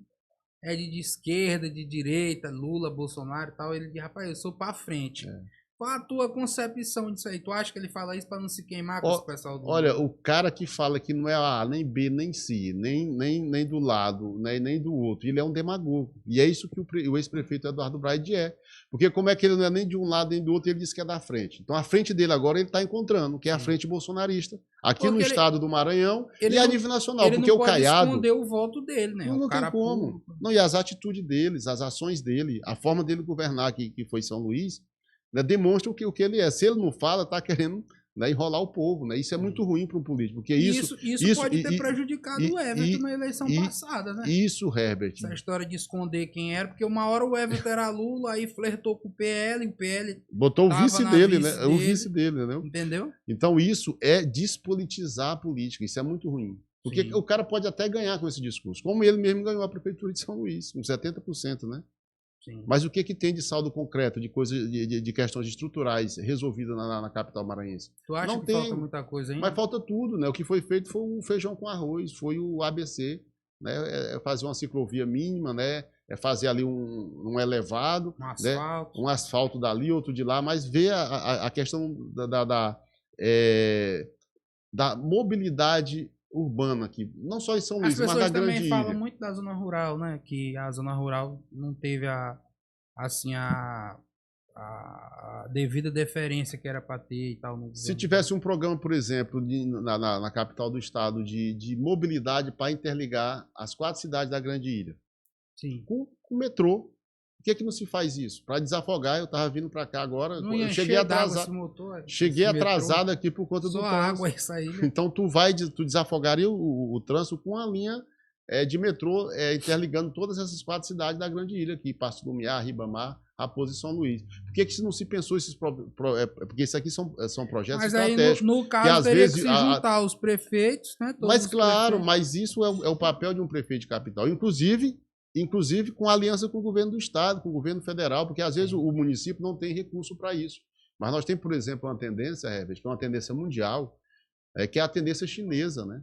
é de esquerda, de direita, Lula, Bolsonaro e tal, ele diz, rapaz, eu sou pra frente. Qual a tua concepção disso aí? Tu acha que ele fala isso para não se queimar com esse pessoal do Olha, o cara que fala que não é A, nem B, nem C, nem do lado, nem do outro, ele é um demagogo. E é isso que o ex-prefeito Eduardo Braide é. Porque como é que ele não é nem de um lado nem do outro, ele diz que é da frente. Então a frente dele agora ele está encontrando, que é a frente bolsonarista. Aqui no estado do Maranhão e a nível nacional. Porque o Caiado... Ele não pode esconder o voto dele, né? Não tem como. Não, e as atitudes deles, as ações dele, a forma dele governar, que foi São Luís, né, demonstra o que ele é. Se ele não fala, está querendo, né, enrolar o povo. Né? Isso é muito ruim para um político. Porque isso pode ter prejudicado o Everton na eleição passada. Né? Isso, Herbert. Essa história de esconder quem era, porque uma hora o Everton era Lula, aí flertou com o PL, o PL botou o vice dele, né? O vice dele, né? Entendeu? Então isso é despolitizar a política. Isso é muito ruim. Porque o cara pode até ganhar com esse discurso. Como ele mesmo ganhou a prefeitura de São Luís, com 70%, né? Sim. Mas o que tem de saldo concreto, de coisas, de questões estruturais resolvidas na capital maranhense? Tu acha não que tem, falta muita coisa ainda? Mas falta tudo, né? O que foi feito foi o feijão com arroz, foi o ABC, né? É fazer uma ciclovia mínima, né? É fazer ali um elevado, asfalto. Né? Um asfalto dali, outro de lá, mas ver a questão da mobilidade urbana aqui, não só em São Luís, mas na grande ilha. As pessoas também falam muito da zona rural, né? Que a zona rural não teve a devida deferência que era para ter e tal. Se tivesse um programa, por exemplo, na capital do estado de mobilidade para interligar as 4 cidades da grande ilha, sim, com o metrô, por que não se faz isso? Para desafogar, eu estava vindo para cá agora, eu cheguei atrasado. Cheguei atrasado aqui por conta do trânsito. Água, isso aí, né? Então tu desafogaria o trânsito com a linha de metrô interligando todas essas 4 cidades da grande ilha aqui, Passo do Lumiar, Ribamar, Raposa e São Luís. Por que não se pensou esses porque isso aqui são projetos estratégicos. Mas aí, no caso, teria que se juntar os prefeitos, né? Mas claro, mas isso é o papel de um prefeito de capital. Inclusive com aliança com o governo do estado, com o governo federal, porque às vezes o município não tem recurso para isso. Mas nós temos, por exemplo, uma tendência, Herbert, que é uma tendência mundial, que é a tendência chinesa, né?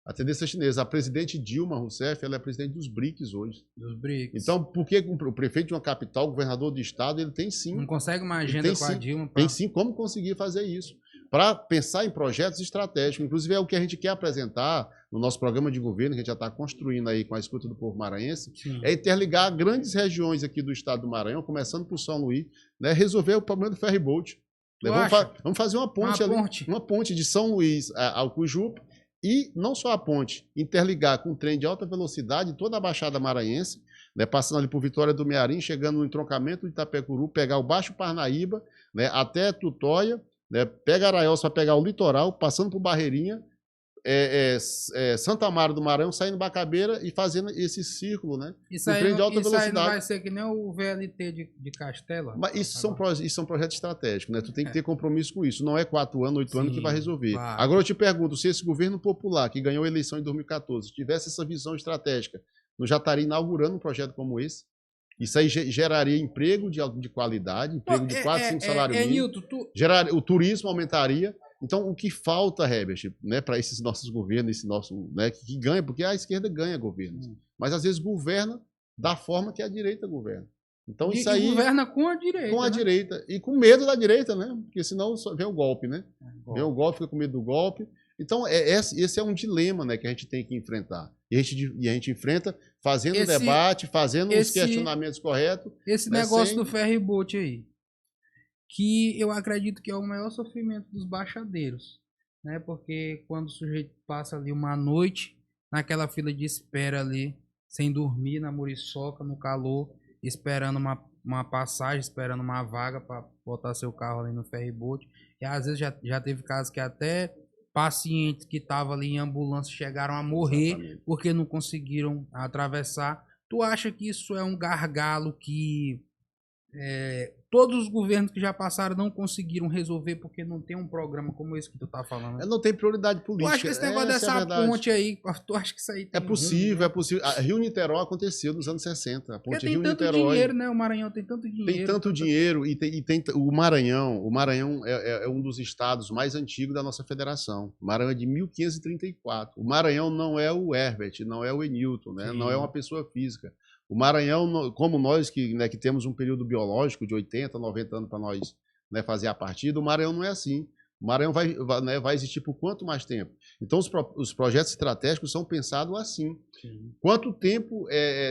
A tendência chinesa. A presidente Dilma Rousseff, ela é presidente dos BRICS hoje. Dos BRICS. Então, por que o prefeito de uma capital, o governador de estado, ele tem sim... Não consegue uma agenda com a Dilma? Tem sim como conseguir fazer isso. Para pensar em projetos estratégicos. Inclusive, é o que a gente quer apresentar no nosso programa de governo, que a gente já está construindo aí com a escuta do povo maranhense, é interligar grandes regiões aqui do estado do Maranhão, começando por São Luís, né, resolver o problema do ferryboat. Né, vamos fazer uma ponte ali, uma ponte de São Luís ao Cujupe, e não só a ponte, interligar com um trem de alta velocidade toda a Baixada Maranhense, né, passando ali por Vitória do Mearim, chegando no entroncamento de Itapecuru, pegar o Baixo Parnaíba, né, até Tutóia, né, pega Araiós para pegar o litoral, passando por Barreirinha, Santa Amaro do Maranhão, saindo Bacabeira e fazendo esse círculo, né? Isso aí, de alta velocidade. Aí não vai ser que nem o VLT de Castela? Mas isso são projetos estratégicos, né? Tu tem que ter compromisso com isso. Não é 4 anos, 8 anos que vai resolver. Claro. Agora eu te pergunto, se esse governo popular que ganhou a eleição em 2014 tivesse essa visão estratégica, não já estaria inaugurando um projeto como esse? Isso aí geraria emprego de qualidade, emprego de 4, 5 salários mínimos. O turismo aumentaria. Então, o que falta, Herbert, né, para esses nossos governos, esse nosso, né, que ganha, porque a esquerda ganha governos, mas às vezes governa da forma que a direita governa. Então, isso aí governa com a direita. Com a direita. E com medo da direita, né? Porque senão vem o golpe, né? Vem o golpe, fica com medo do golpe. Então, esse é um dilema, né, que a gente tem que enfrentar. E a gente enfrenta fazendo debate, fazendo os questionamentos corretos. Esse negócio do ferryboat aí, que eu acredito que é o maior sofrimento dos baixadeiros, né? Porque quando o sujeito passa ali uma noite naquela fila de espera ali, sem dormir, na muriçoca, no calor, esperando uma passagem, esperando uma vaga para botar seu carro ali no ferryboat, e às vezes já teve casos que até pacientes que estavam ali em ambulância chegaram a morrer porque não conseguiram atravessar. Tu acha que isso é um gargalo que todos os governos que já passaram não conseguiram resolver porque não tem um programa como esse que tu tá falando? Não tem prioridade política. Tu acha que esse negócio dessa ponte aí, tu acha que isso aí tem É possível. A Rio-Niterói aconteceu nos anos 60. A ponte Rio-Niterói. Tem tanto dinheiro, né? O Maranhão tem tanto dinheiro. Tem tanto dinheiro e tem o Maranhão. O Maranhão é um dos estados mais antigos da nossa federação. O Maranhão é de 1534. O Maranhão não é o Herbert, não é o Enilton, né? Não é uma pessoa física. O Maranhão, como nós que temos um período biológico de 80, 90 anos para nós, né, fazer a partida, o Maranhão não é assim. O Maranhão vai existir por quanto mais tempo? Então, os projetos estratégicos são pensados assim. Quanto tempo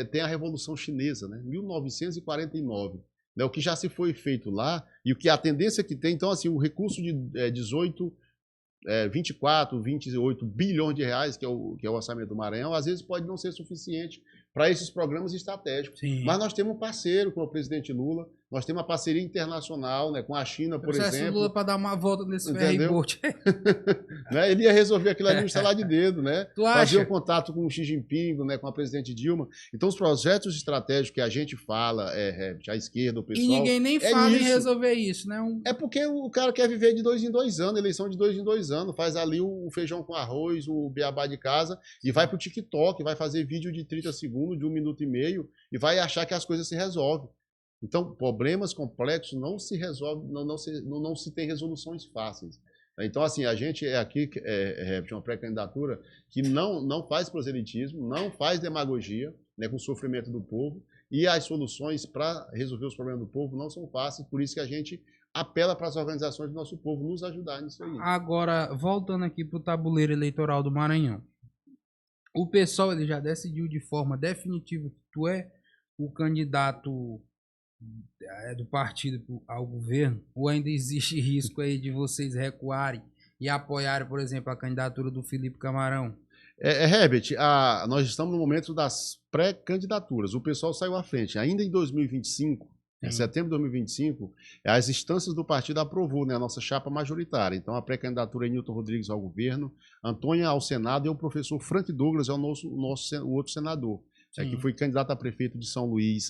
tem a Revolução Chinesa, né? 1949. Né, o que já se foi feito lá e o que a tendência que tem. Então, assim, o recurso de 24, 28 bilhões de reais, que é o orçamento do Maranhão, às vezes pode não ser suficiente para esses programas estratégicos. Mas nós temos um parceiro com o presidente Lula, nós temos uma parceria internacional, né, com a China, por exemplo. Lula para dar uma volta nesse ferryboat. Né, ele ia resolver aquilo ali no estalar de dedo, né? Fazer um contato com o Xi Jinping, né, com a presidente Dilma. Então, os projetos estratégicos que a gente fala, a esquerda, o pessoal... E ninguém nem fala em resolver isso, né? É porque o cara quer viver de 2 em 2 anos, eleição de 2 em 2 anos, faz ali o feijão com arroz, o beabá de casa, e vai pro TikTok, vai fazer vídeo de 30 segundos, de 1 minuto e meio, e vai achar que as coisas se resolvem. Então, problemas complexos não se resolvem, não se tem resoluções fáceis. Então, assim, a gente aqui uma pré-candidatura que não faz proselitismo, não faz demagogia, né, com o sofrimento do povo, e as soluções para resolver os problemas do povo não são fáceis, por isso que a gente apela para as organizações do nosso povo nos ajudar nisso aí. Agora, voltando aqui para o tabuleiro eleitoral do Maranhão. O pessoal ele já decidiu de forma definitiva que tu é o candidato do partido ao governo? Ou ainda existe risco aí de vocês recuarem e apoiarem, por exemplo, a candidatura do Felipe Camarão? Herbert, nós estamos no momento das pré-candidaturas. O pessoal saiu à frente. Ainda em 2025, em setembro de 2025, as instâncias do partido aprovou, né, a nossa chapa majoritária. Então, a pré-candidatura é Nilton Rodrigues ao governo, Antônia ao Senado e o professor Frank Douglas é o outro senador, que foi candidato a prefeito de São Luís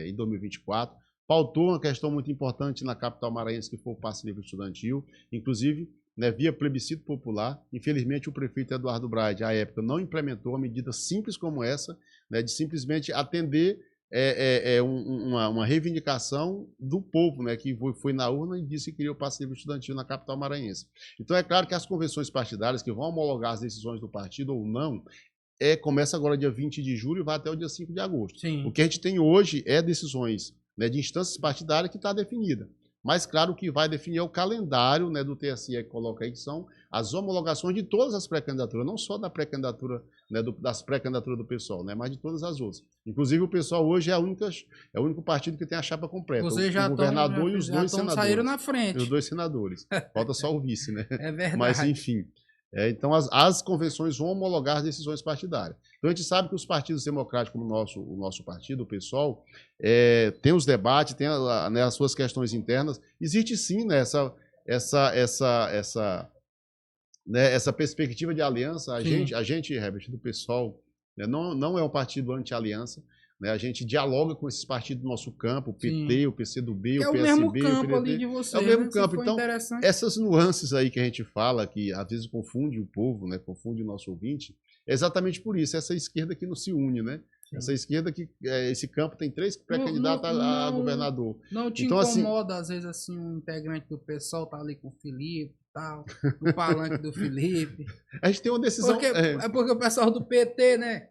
em 2024. Pautou uma questão muito importante na capital maranhense, que foi o passe livre estudantil, inclusive, né, via plebiscito popular. Infelizmente, o prefeito Eduardo Braide, à época, não implementou uma medida simples como essa, né, de simplesmente atender uma reivindicação do povo, né, que foi na urna e disse que queria o passe livre estudantil na capital maranhense. Então é claro que as convenções partidárias que vão homologar as decisões do partido ou não, começa agora dia 20 de julho e vai até o dia 5 de agosto. Sim. O que a gente tem hoje é decisões, né, de instâncias partidárias que está definida. Mas, claro, o que vai definir é o calendário, né, do TSE que coloca aí, que são as homologações de todas as pré-candidaturas, não só da pré-candidatura, né, das pré-candidaturas do PSOL, né, mas de todas as outras. Inclusive, o PSOL hoje é o único partido que tem a chapa completa. Você já o governador e os dois senadores. Saíram na frente. E os dois senadores. Falta só o vice, né? É verdade. Mas, enfim. Então, as convenções vão homologar as decisões partidárias. Então, a gente sabe que os partidos democráticos, como o nosso partido, o PSOL, tem os debates, tem né, as suas questões internas. Existe, sim, né, essa perspectiva de aliança. A gente, Herbert, do PSOL, né, não é um partido anti-aliança. Né, a gente dialoga com esses partidos do nosso campo, o PT, sim, o PCdoB, o PSB, o mesmo campo ali de você, é o mesmo né? campo. Então, essas nuances aí que a gente fala, que às vezes confunde o povo, né, confunde o nosso ouvinte, é exatamente por isso, essa esquerda que não se une, né? Sim. Essa esquerda que, esse campo tem 3 pré-candidatos a governador. Não te então, incomoda, assim, às vezes, assim, um integrante do PSOL tá ali com o Felipe, tal, no palanque do Felipe. A gente tem uma decisão... Porque o pessoal do PT, né?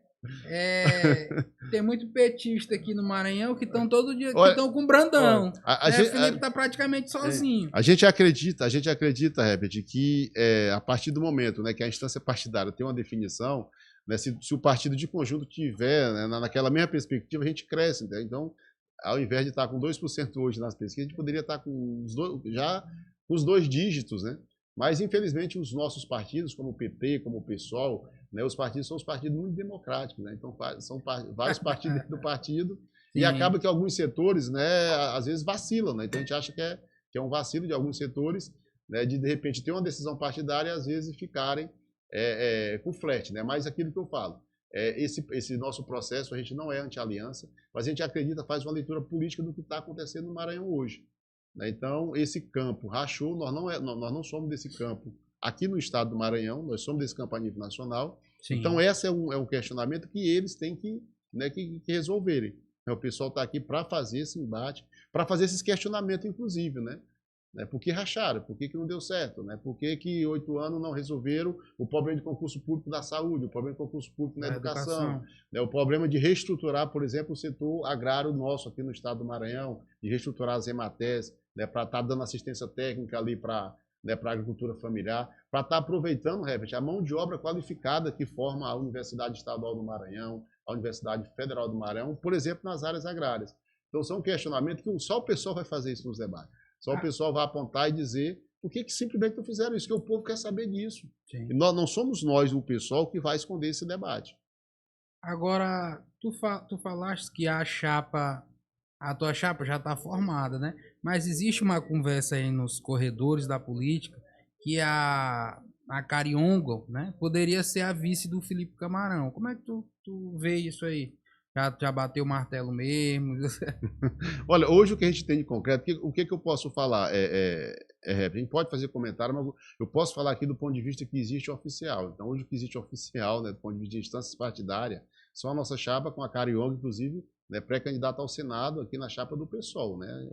Tem muito petista aqui no Maranhão que estão todo dia, que estão com Brandão. O Felipe tá praticamente sozinho. A gente acredita, Herbert, que a partir do momento, né, que a instância partidária tem uma definição, né, se o partido de conjunto tiver, né, naquela mesma perspectiva, a gente cresce. Né? Então, ao invés de estar com 2% hoje nas pesquisas, a gente poderia estar com já com os 2 dígitos, né? Mas, infelizmente, os nossos partidos, como o PT, como o PSOL, né, os partidos são os partidos muito democráticos, né? Então, são vários partidos dentro do partido. Sim. E acaba que alguns setores, né, às vezes vacilam. Né? Então, a gente acha que é um vacilo de alguns setores, né, de repente, ter uma decisão partidária e, às vezes, ficarem com flerte. Né? Mas aquilo que eu falo, esse nosso processo, a gente não é anti-aliança, mas a gente acredita, faz uma leitura política do que está acontecendo no Maranhão hoje. Então, esse campo rachou, nós não somos desse campo aqui no estado do Maranhão, nós somos desse campo a nível nacional. Sim. Então, esse é um questionamento que eles têm que resolverem. O pessoal está aqui para fazer esse embate, para fazer esses questionamentos, inclusive, né? Por que racharam? Por que não deu certo? Né? Por que 8 anos não resolveram o problema de concurso público da saúde, o problema de concurso público na educação, né? O problema de reestruturar, por exemplo, o setor agrário nosso aqui no estado do Maranhão, de reestruturar as EMATES, né, para estar dando assistência técnica ali para a agricultura familiar, para estar aproveitando, Herbert, a mão de obra qualificada que forma a Universidade Estadual do Maranhão, a Universidade Federal do Maranhão, por exemplo, nas áreas agrárias. Então, são questionamentos que só o pessoal vai fazer isso nos debates. Só o pessoal vai apontar e dizer por que simplesmente não fizeram isso, que o povo quer saber disso. Sim. E não somos nós, o pessoal, que vai esconder esse debate. Agora, tu falaste que a tua chapa já está formada, né? Mas existe uma conversa aí nos corredores da política que a Cariongo, né, poderia ser a vice do Felipe Camarão. Como é que tu vê isso aí? Já bateu o martelo mesmo? Olha, hoje o que a gente tem de concreto, o que eu posso falar? A gente pode fazer comentário, mas eu posso falar aqui do ponto de vista que existe oficial. Então, hoje o que existe oficial, né, do ponto de vista de instâncias partidárias, só a nossa chapa com a Cariongo, inclusive, né, pré-candidata ao Senado aqui na chapa do PSOL, né?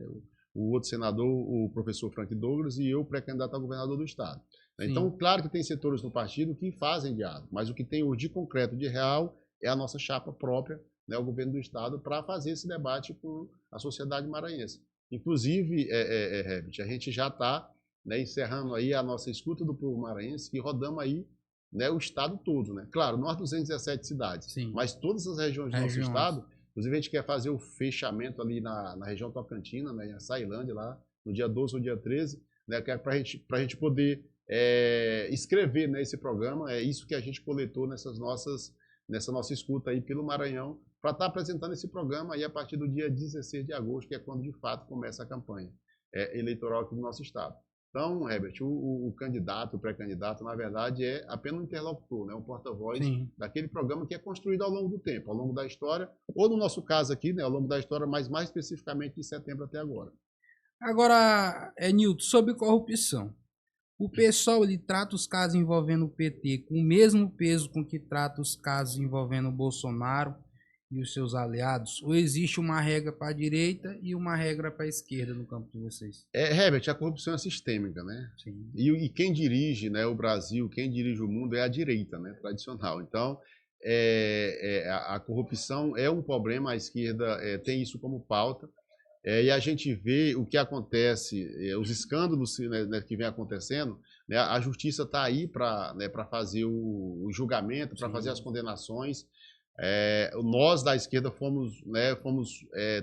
O outro senador, o professor Frank Douglas, e eu, pré-candidato a governador do estado. Sim. Então, claro que tem setores no partido que fazem diálogo, mas o que tem hoje de concreto, de real, é a nossa chapa própria, né, o governo do estado, para fazer esse debate com a sociedade maranhense. Inclusive, Herbert, a gente já está, né, encerrando aí a nossa escuta do povo maranhense, que rodamos aí, né, o estado todo. Né? Claro, não as 217 cidades, sim, mas todas as regiões do nosso estado. Inclusive, a gente quer fazer o fechamento ali na região Tocantina, né, em Açailândia, lá no dia 12 ou dia 13, né, para a gente poder escrever, né, esse programa. É isso que a gente coletou nessa nossa escuta aí pelo Maranhão, para estar apresentando esse programa aí a partir do dia 16 de agosto, que é quando de fato começa a campanha eleitoral aqui do nosso estado. Então, Herbert, o candidato, o pré-candidato, na verdade, é apenas um interlocutor, né? Um porta-voz daquele programa que é construído ao longo do tempo, ao longo da história, ou no nosso caso aqui, né, ao longo da história, mas mais especificamente de setembro até agora. Agora, Nilton, sobre corrupção. O pessoal, ele trata os casos envolvendo o PT com o mesmo peso com que trata os casos envolvendo o Bolsonaro. e os seus aliados? Ou existe uma regra para a direita e uma regra para a esquerda no campo de vocês? Herbert, a corrupção é sistêmica, né? Sim. E quem dirige, né, o Brasil, quem dirige o mundo é a direita, né, tradicional. Então, a corrupção é um problema, a esquerda tem isso como pauta. E a gente vê o que acontece, os escândalos, né, que vem acontecendo, né, a justiça está aí para, né, fazer o julgamento, para fazer as condenações. Nós da esquerda fomos, né,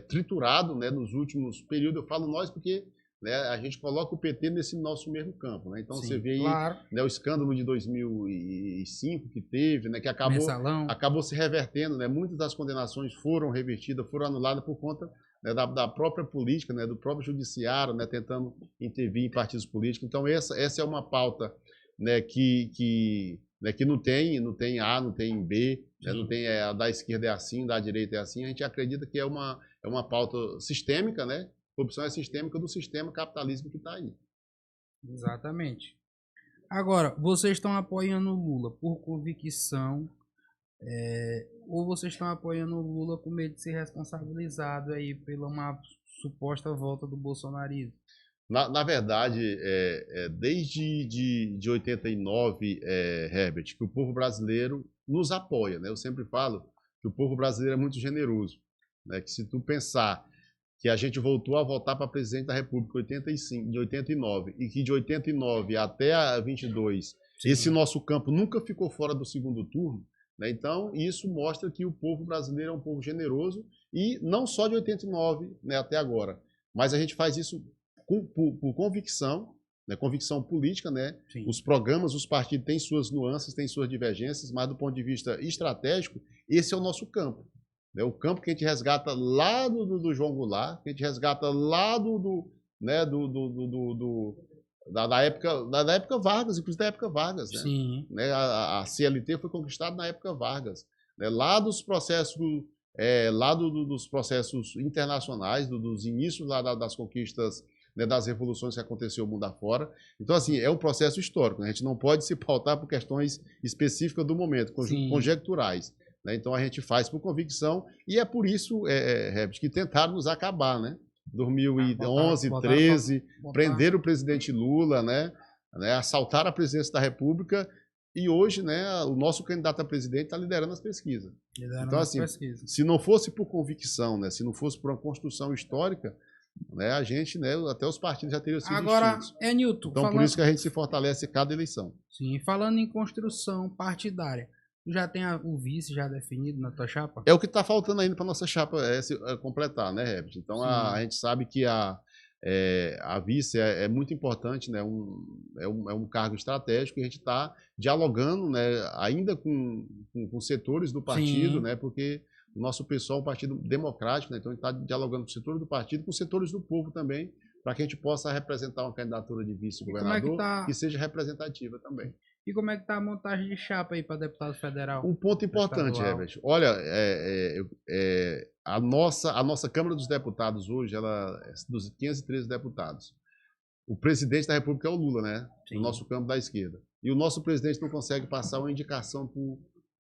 triturados, né, nos últimos períodos. Eu falo nós porque, né, a gente coloca o PT nesse nosso mesmo campo, né? Então, sim, você vê aí, claro, né, o escândalo de 2005 que teve, né, que acabou se revertendo, né? Muitas das condenações foram revertidas, foram anuladas por conta, né, da própria política, né, do próprio judiciário, né, tentando intervir em partidos políticos. Então, essa é uma pauta, né, que não tem A, não tem B, né, não tem a da esquerda é assim, da direita é assim. A gente acredita que é uma pauta sistêmica, né? Corrupção é sistêmica do sistema capitalismo que está aí. Exatamente. Agora, vocês estão apoiando o Lula por convicção, ou vocês estão apoiando o Lula com medo de ser responsabilizado aí pela uma suposta volta do bolsonarismo? Na verdade, desde de 89, Herbert, que o povo brasileiro nos apoia, né? Eu sempre falo que o povo brasileiro é muito generoso, né? Que se tu pensar que a gente voltou a votar para presidente da República em 89, e que de 89 até a 22, sim, esse nosso campo nunca ficou fora do segundo turno, né? Então, isso mostra que o povo brasileiro é um povo generoso, e não só de 89, né, até agora, mas a gente faz isso por convicção, né, convicção política, né? Os programas, os partidos têm suas nuances, têm suas divergências, mas do ponto de vista estratégico, esse é o nosso campo. Né? O campo que a gente resgata lá do João Goulart, que a gente resgata lá da época Vargas, inclusive da época Vargas. Né? Sim. Né? A CLT foi conquistada na época Vargas. Né? Lá dos processos, dos processos internacionais, dos inícios lá das conquistas, né, das revoluções que aconteceu o mundo afora. Então, assim, é um processo histórico. Né? A gente não pode se pautar por questões específicas do momento, conjecturais. Né? Então, a gente faz por convicção, e é por isso, Herbert, que tentaram nos acabar, né? 2011, 2013, prenderam o presidente Lula, né? Assaltaram a presidência da República, e hoje, né, o nosso candidato a presidente está liderando as pesquisas. Então, assim, se não fosse por convicção, né, se não fosse por uma construção histórica, né, a gente, né, até os partidos já teriam sido extintos. Agora, Nilton, então, por isso que a gente se fortalece cada eleição. Sim, falando em construção partidária, já tem o vice já definido na tua chapa? É o que está faltando ainda para nossa chapa completar, né, Herbert? Então, a gente sabe que a vice é muito importante, né? É um cargo estratégico, e a gente está dialogando, né, ainda com setores do partido, né? Porque o nosso pessoal é um partido democrático, né? Então a gente está dialogando com setores do partido, com setores do povo também, para que a gente possa representar uma candidatura de vice-governador que seja representativa também. E como é que está a montagem de chapa aí para deputado federal? Um ponto importante, Herbert. Olha, a nossa Câmara dos Deputados hoje, ela é dos 513 deputados. O presidente da República é o Lula, né? No nosso campo da esquerda. E o nosso presidente não consegue passar uma indicação para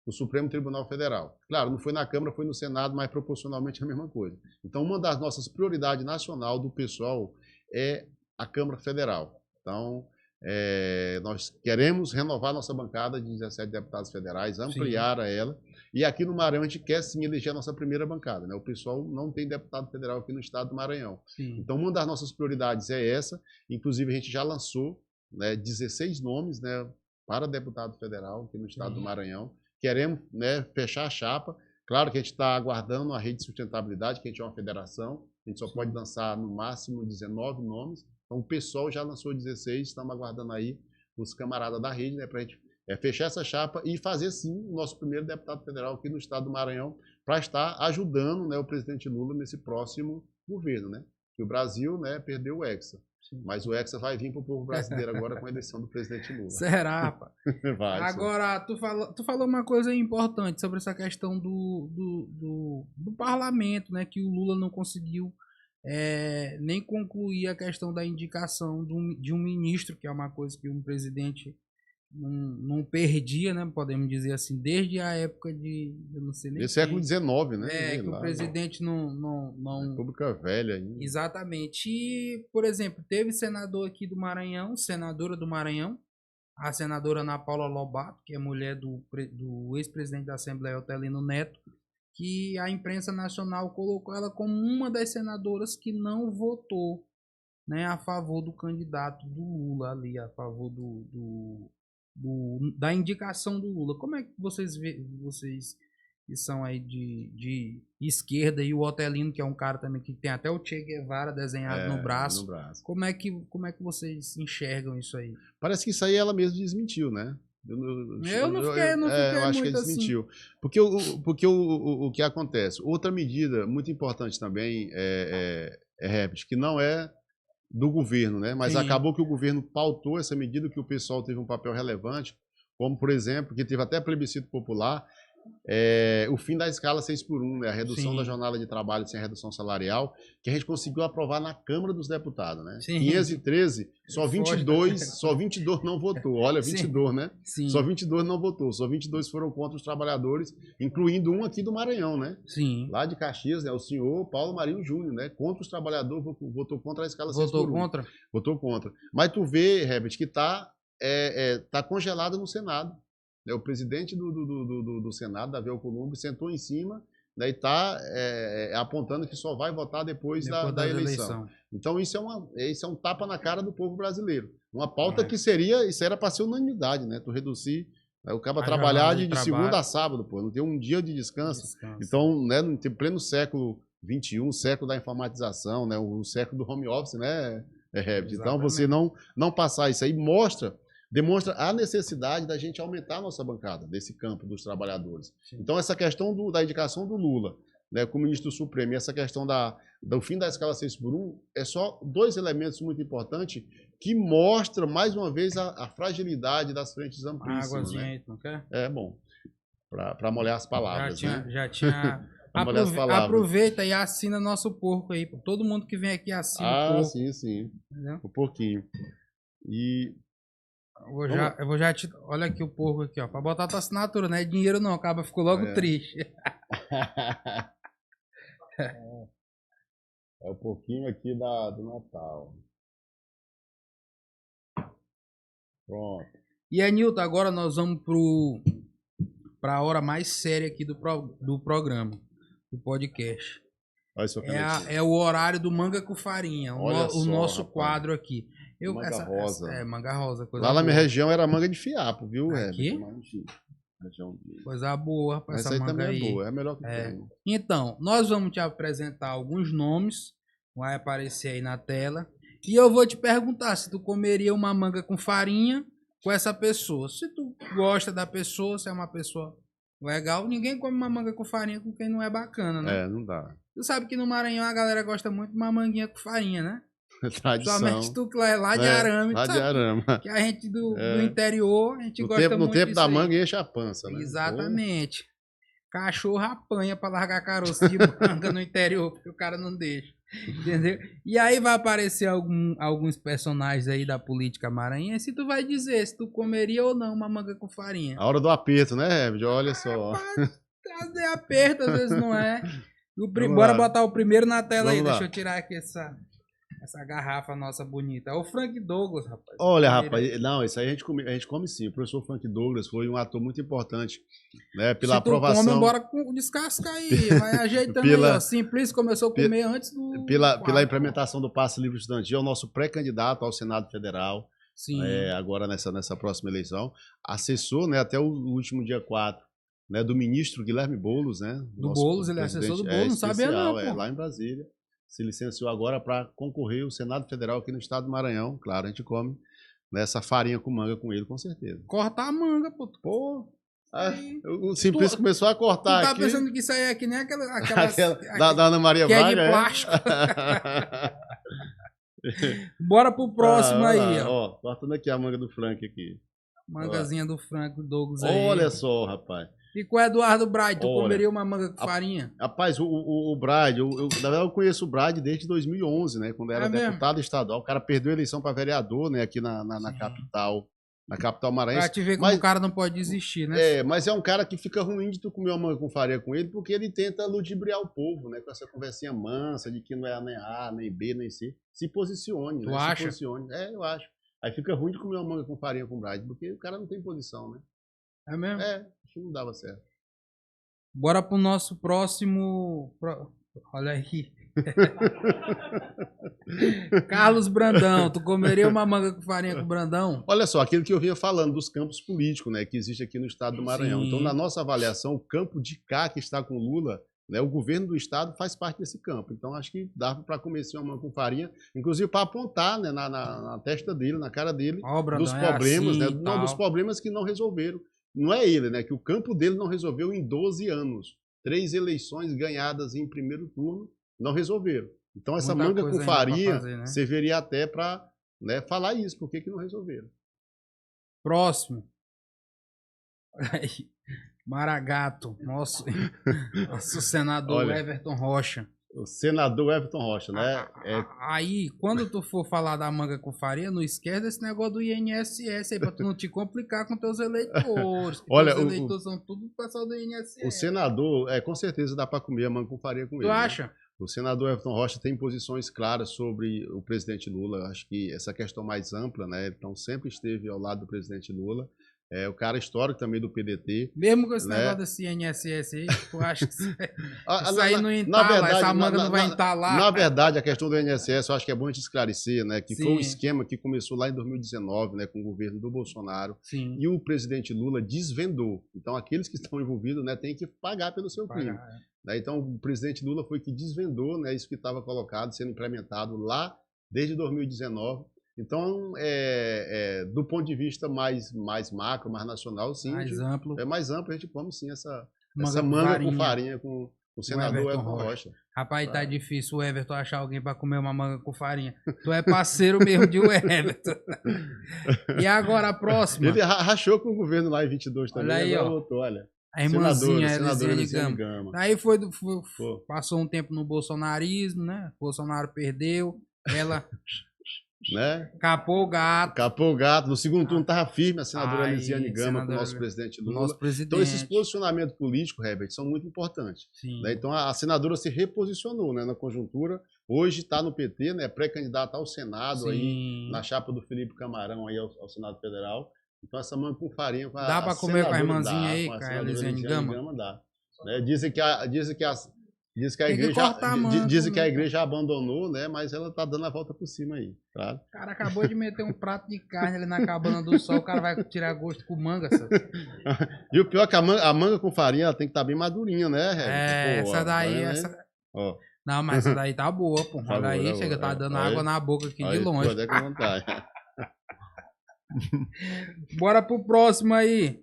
o Supremo Tribunal Federal. Claro, não foi na Câmara, foi no Senado, mas proporcionalmente é a mesma coisa. Então, uma das nossas prioridades nacional do pessoal é a Câmara Federal. Então, nós queremos renovar nossa bancada de 17 deputados federais, ampliar ela. E aqui no Maranhão a gente quer sim eleger a nossa primeira bancada. Né? O pessoal não tem deputado federal aqui no estado do Maranhão. Então, uma das nossas prioridades é essa. Inclusive, a gente já lançou, né, 16 nomes, né, para deputado federal aqui no estado do Maranhão. Queremos, né, fechar a chapa. Claro que a gente está aguardando a rede de sustentabilidade, que a gente é uma federação. A gente só pode lançar no máximo 19 nomes. Então, o pessoal já lançou 16, estamos aguardando aí os camaradas da rede, né, para a gente fechar essa chapa e fazer, sim, o nosso primeiro deputado federal aqui no estado do Maranhão, para estar ajudando, né, o presidente Lula nesse próximo governo, né? Que o Brasil, né, perdeu o Hexa. Mas o Hexa vai vir para o povo brasileiro agora com a eleição do presidente Lula. Será, rapaz? Vai, agora, tu falou uma coisa importante sobre essa questão do parlamento, né? Que o Lula não conseguiu nem concluir a questão da indicação de um ministro, que é uma coisa que um presidente não perdia, né? Podemos dizer assim, desde a época eu não sei nem. Desde o século XIX, né? Que o presidente não. República Velha ainda. Exatamente. E, por exemplo, teve senador aqui do Maranhão, senadora do Maranhão, a senadora Ana Paula Lobato, que é mulher do ex-presidente da Assembleia, Otelino Neto, que a imprensa nacional colocou ela como uma das senadoras que não votou, né, a favor do candidato do Lula ali, a favor da indicação do Lula. Como é que vocês que são aí de esquerda, e o Otelino, que é um cara também que tem até o Che Guevara desenhado no braço. Como é que vocês enxergam isso aí? Parece que isso aí ela mesma desmentiu, né? Eu não fiquei eu acho muito que desmentiu. Assim. Porque o que acontece? Outra medida muito importante também Herbert, que não é do governo, né? Mas acabou que o governo pautou essa medida, que o pessoal teve um papel relevante, como, por exemplo, que teve até plebiscito popular, o fim da escala 6x1, né? A redução da jornada de trabalho sem redução salarial, que a gente conseguiu aprovar na Câmara dos Deputados, né? 513, só 22 não votou. Olha, 22, né? Sim. Só 22 não votou, só 22 foram contra os trabalhadores, incluindo um aqui do Maranhão, né? Sim. Lá de Caxias, né? O senhor Paulo Marinho Júnior, né? Contra os trabalhadores, votou contra a escala 6x1. Votou contra? Votou contra. Mas tu vê, Herbert, que tá congelado no Senado. O presidente do Senado, Davi Alcolumbre, sentou em cima, né, e está apontando que só vai votar depois da eleição. Então isso é um tapa na cara do povo brasileiro. Uma pauta que isso era para ser unanimidade, né? Tu reduzir, o cara trabalhar de segunda a sábado, pô, não tem um dia de descanso. Então, né, no pleno século XXI, século da informatização, né, o século do home office, né, Herbert? Então você não passar isso aí demonstra a necessidade da gente aumentar a nossa bancada desse campo dos trabalhadores. Sim. Então, essa questão da indicação do Lula, né, como ministro Supremo, e essa questão do fim da escala 6x1, é só dois elementos muito importantes que mostram, mais uma vez, a fragilidade das frentes amplíssimas. Águazinha, né? Aí, não quer? É bom, para molhar as palavras. Já tinha... Aproveita e assina nosso porco aí. Todo mundo que vem aqui assina o porco. Sim. Entendeu? O porquinho. E... Eu vou já te... Olha aqui o porco aqui, ó. Pra botar a tua assinatura, não é dinheiro não, acaba, ficou logo triste. É o porquinho aqui do Natal. Pronto. E Anilton, agora nós vamos para a hora mais séria aqui do programa, do podcast. É o horário do Manga com Farinha, o nosso quadro aqui. Manga rosa. Manga rosa. Lá na minha região era manga de fiapo, viu? Aqui? Coisa boa, rapaz. Essa manga também aí é boa, é a melhor que tem. Então, nós vamos te apresentar alguns nomes, vai aparecer aí na tela, e eu vou te perguntar se tu comeria uma manga com farinha com essa pessoa. Se tu gosta da pessoa, se é uma pessoa legal, ninguém come uma manga com farinha com quem não é bacana, né? Não dá. Tu sabe que no Maranhão a galera gosta muito de uma manguinha com farinha, né? Tradição. Somente tu que é lá de Arame. Lá de Arame. Que a gente do interior, a gente gosta muito No tempo da aí. manga enche a pança, né? Exatamente. Cachorro apanha pra largar caroço de manga no interior, porque o cara não deixa. Entendeu? E aí vai aparecer alguns personagens aí da política maranhense e tu vai dizer se tu comeria ou não uma manga com farinha. A hora do aperto, né, Herbert? Olha só. Trazer aperto, às vezes não é. Bora botar o primeiro na tela aí. Deixa eu tirar aqui essa garrafa nossa bonita. É o Frank Douglas, rapaz. Olha, rapaz, não, isso aí a gente come sim. O professor Frank Douglas foi um ator muito importante, né, pela aprovação. Come, bora descasca aí, vai ajeitando aí, ó. Simplício começou a comer antes do... Pela implementação do passe livre estudantil, é o nosso pré-candidato ao Senado Federal. Sim. Agora nessa próxima eleição. Assessor, né, até o último dia 4, né, do ministro Guilherme Boulos, né? Do Boulos, ele é assessor do Boulos, não sabia não, pô. Lá em Brasília. Se licenciou agora para concorrer ao Senado Federal aqui no estado do Maranhão. Claro, a gente come essa farinha com manga com ele, com certeza. Cortar a manga, pô. O Simplício começou a cortar aqui. Tu tá pensando que isso aí é que nem aquela da Ana Maria que Braga, é de plástico. Bora pro próximo aí, ó. Cortando aqui a manga do Frank aqui. Mangazinha do Frank Douglas aí. Olha só, rapaz. E com o Eduardo Braide, tu comeria uma manga com farinha? Rapaz, o Braide, na verdade eu conheço o Braide desde 2011, né? Quando era deputado estadual. O cara perdeu a eleição para vereador, né? Aqui na capital, na capital Pra maranhense. te ver como o cara não pode desistir, né? Mas é um cara que fica ruim de tu comer uma manga com farinha com ele, porque ele tenta ludibriar o povo, né? Com essa conversinha mansa de que não é nem A, nem B, nem C. Se posicione, Tu né? acha? Se posicione. Eu acho. Aí fica ruim de comer uma manga com farinha com Bride, porque o cara não tem posição, né? É mesmo? Acho que não dava certo. Bora pro nosso próximo. Olha aí. Carlos Brandão, tu comeria uma manga com farinha com Brandão? Olha só, aquilo que eu vinha falando dos campos políticos, né, que existe aqui no estado do Maranhão. Sim. Então, na nossa avaliação, o campo de cá que está com Lula, né, o governo do estado faz parte desse campo. Então, acho que dá para comer uma manga com farinha, inclusive para apontar, né, na testa dele, na cara dele, Brandão, dos problemas, assim, né, não, dos problemas que não resolveram. Não é ele, né, que o campo dele não resolveu em 12 anos. 3 eleições ganhadas em primeiro turno não resolveram. Então, essa manga com farinha fazer, né? serviria até para, né, falar isso, por que não resolveram. Próximo. Aí, Maragato, nosso senador Everton Rocha. O senador Everton Rocha, né? Aí, quando tu for falar da manga com farinha, não esquece desse negócio do INSS aí, pra tu não te complicar com teus eleitores. Olha, os eleitores são tudo pessoal do INSS. O senador, com certeza dá para comer a manga com farinha com ele. Tu acha? Né? O senador Everton Rocha tem posições claras sobre o presidente Lula. Acho que essa questão mais ampla, né? Então sempre esteve ao lado do presidente Lula. O cara histórico também do PDT. Mesmo com esse negócio desse INSS aí, tu acha que isso aí não entala, essa manga não vai entalar? Na verdade, a questão do INSS, eu acho que é bom a gente esclarecer, né? Que foi um esquema que começou lá em 2019, né? Com o governo do Bolsonaro. Sim. E o presidente Lula desvendou. Então, aqueles que estão envolvidos, né? Têm que pagar pelo seu crime. Né? Então, o presidente Lula foi que desvendou, né? Isso que estava colocado, sendo implementado lá desde 2019. Então, do ponto de vista mais macro, mais nacional, sim. Mais amplo. Mais amplo, a gente come sim essa manga com farinha com o senador Everton Rocha. Rapaz, tá difícil o Everton achar alguém para comer uma manga com farinha. Tu é parceiro mesmo de o Everton. E agora a próxima. Ele rachou com o governo lá em 22 também. Olha aí, ó. Voltou, olha. A irmãzinha, Elisiane Gama. Aí passou um tempo no bolsonarismo, né? O Bolsonaro perdeu. Ela... Né? Capou o gato. Capou o gato. No segundo turno estava firme a senadora Elisiane Gama com o nosso presidente Lula. Então, esses posicionamentos políticos, Herbert, são muito importantes. Né? Então, a senadora se reposicionou, né, na conjuntura. Hoje está no PT, né, pré-candidata ao Senado, aí, na chapa do Felipe Camarão aí ao Senado Federal. Então, essa manga com farinha... Dá para comer com a irmãzinha aí, com a Elisiane Gama? Dá. Né? Dizem que a igreja abandonou, né? Mas ela tá dando a volta por cima aí, claro. O cara acabou de meter um prato de carne ali na cabana do sol, o cara vai tirar gosto com manga, sabe? E o pior é que a manga com farinha ela tem que estar bem madurinha, né? Essa daí, Ó. Não, mas essa daí tá boa, pô. Olha aí, chega, tá dando água na boca aqui de longe. Pode vontade. Bora pro próximo aí.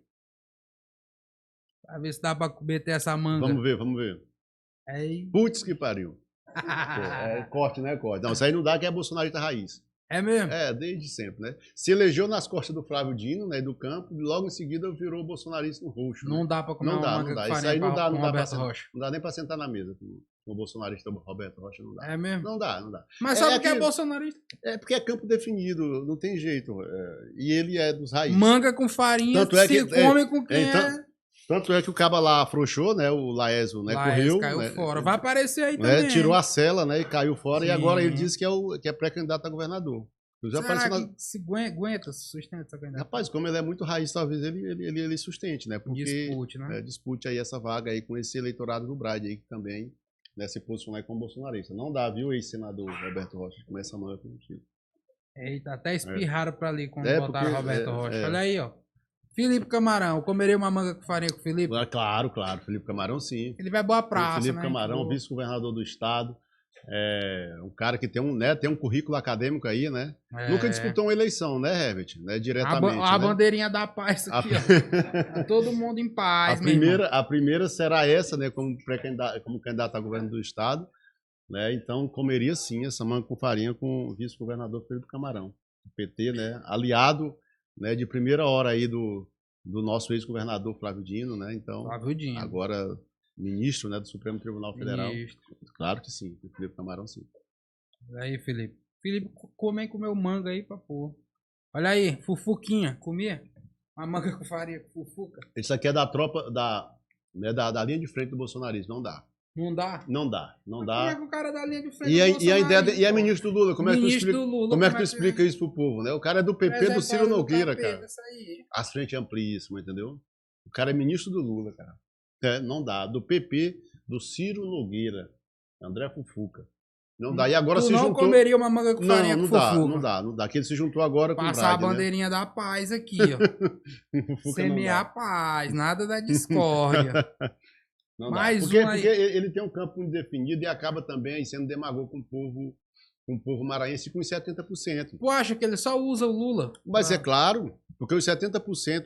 Pra ver se dá pra meter essa manga. Vamos ver. Putz que pariu. Corte, né? Corte. Não, isso aí não dá, que é bolsonarista raiz. É mesmo? Desde sempre, né? Se elegeu nas costas do Flávio Dino, né? Do campo, e logo em seguida virou bolsonarista no roxo. Não, né? Dá pra comer uma manga com farinha. Isso aí não dá Roberto Rocha. Não dá nem pra sentar na mesa com o bolsonarista Roberto Rocha, não dá. É mesmo? Não dá. Mas sabe que é bolsonarista? Porque é campo definido, não tem jeito. E ele é dos raízes. Manga com farinha, come com quem Tanto é que o caba lá afrouxou, né? O Laésio, né? Correu. Caiu né? fora. Vai aparecer aí também. Tirou a cela, né? E caiu fora. Sim. E agora ele disse que é pré-candidato a governador. Será que se aguenta, sustenta essa candidatura? Rapaz, como ele é muito raiz, talvez ele sustente, né? Porque dispute, né? Dispute aí essa vaga aí com esse eleitorado do Bride aí, que também, né, se posicionar como bolsonarista. Não dá, viu, ex-senador Roberto Rocha? Começa a manga com o tiro. Eita, até espirraram pra ali quando botaram Roberto Rocha. Olha aí, ó. Felipe Camarão, eu comeria uma manga com farinha com o Felipe? Claro, Felipe Camarão sim. Ele vai boa praça, Felipe Camarão, vice-governador do estado. Um cara que tem um currículo acadêmico aí, né? Nunca disputou uma eleição, né, Herbert? Né? Diretamente. A bandeirinha da paz aqui, ó. Todo mundo em paz, a primeira será essa, né? Como candidato a governo do estado. Né? Então, comeria sim essa manga com farinha com o vice-governador Felipe Camarão. O PT, né? Aliado, né, de primeira hora aí do nosso ex-governador Flávio Dino, né? Então, Flávio Dino. Agora ministro, né, do Supremo Tribunal Federal. Ministro. Claro que sim, o Felipe Camarão sim. Aí, Felipe. Felipe, comeu manga aí pra pôr. Olha aí, fufuquinha, comia? Uma manga com farinha com fufuca. Isso aqui é da tropa, da linha de frente do bolsonarismo. Não dá. Não dá? Não dá. Não Mas dá. como é que o cara da linha de frente E do a ideia bolsonarismo, e é pô? ministro do Lula. Como é que tu Ministro explica, do Lula, como é que tu como é que explica isso pro povo, né? O cara é do PP do Ciro Preservado do Nogueira, capeta, cara. isso aí. As frente amplíssima, entendeu? O cara é ministro do Lula, cara. É, não dá. Do PP do Ciro Nogueira. André Fufuca. Não dá. E agora Tu se não juntou. comeria uma manga com farinha Não, com não dá, fufuca? não dá, não dá. Que ele se juntou agora com o Passar a Bride, né? bandeirinha da paz aqui, ó. Fufuca não Semear a dá. paz, nada da discórdia. Não dá. Mais Porque, um aí. porque ele tem um campo muito definido e acaba também sendo demagogo com o povo maranhense com os 70%. Tu acha que ele só usa o Lula? Mas é claro, porque os 70%,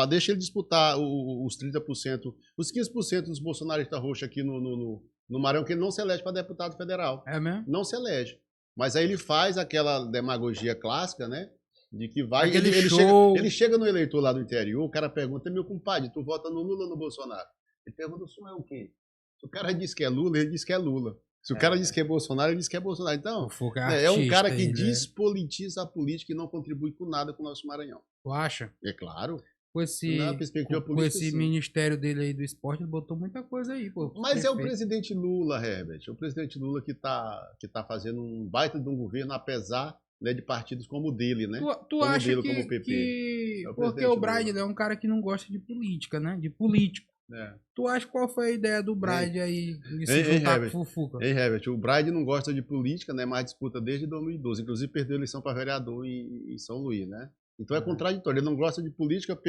deixa ele disputar os 30%, os 15% dos bolsonaristas roxos aqui no Maranhão, que ele não se elege para deputado federal. É mesmo? Não se elege. Mas aí ele faz aquela demagogia clássica, né? De que vai. Aquele Ele show. ele chega no eleitor lá do interior, o cara pergunta: meu compadre, tu vota no Lula ou no Bolsonaro? Ele pergunta: isso é o quê? Se o cara diz que é Lula, ele diz que é Lula. Se o cara diz que é Bolsonaro, ele diz que é Bolsonaro. Então, Fufuca é um cara artista, que ele, despolitiza a política e não contribui com nada com o nosso Maranhão. Tu acha? É claro. Com esse, Na perspectiva com política, esse sim. ministério dele aí do esporte, ele botou muita coisa aí, pô. Mas é o Perfeito. presidente Lula, Herbert. É o presidente Lula que tá fazendo um baita de um governo, apesar, né, de partidos como o dele, né? Tu Como acha dele, que, como o PP. que É o porque presidente o Bride Lula. ele é um cara que não gosta de política, né? De político. É. Tu acha qual foi a ideia do Bride aí de se Hein, juntar com Herbert? Fufuca? Hein, Herbert? O Bride não gosta de política, né? Mas disputa desde 2012. Inclusive perdeu a eleição para vereador em São Luís, né? Então é contraditório. Ele não gosta de política,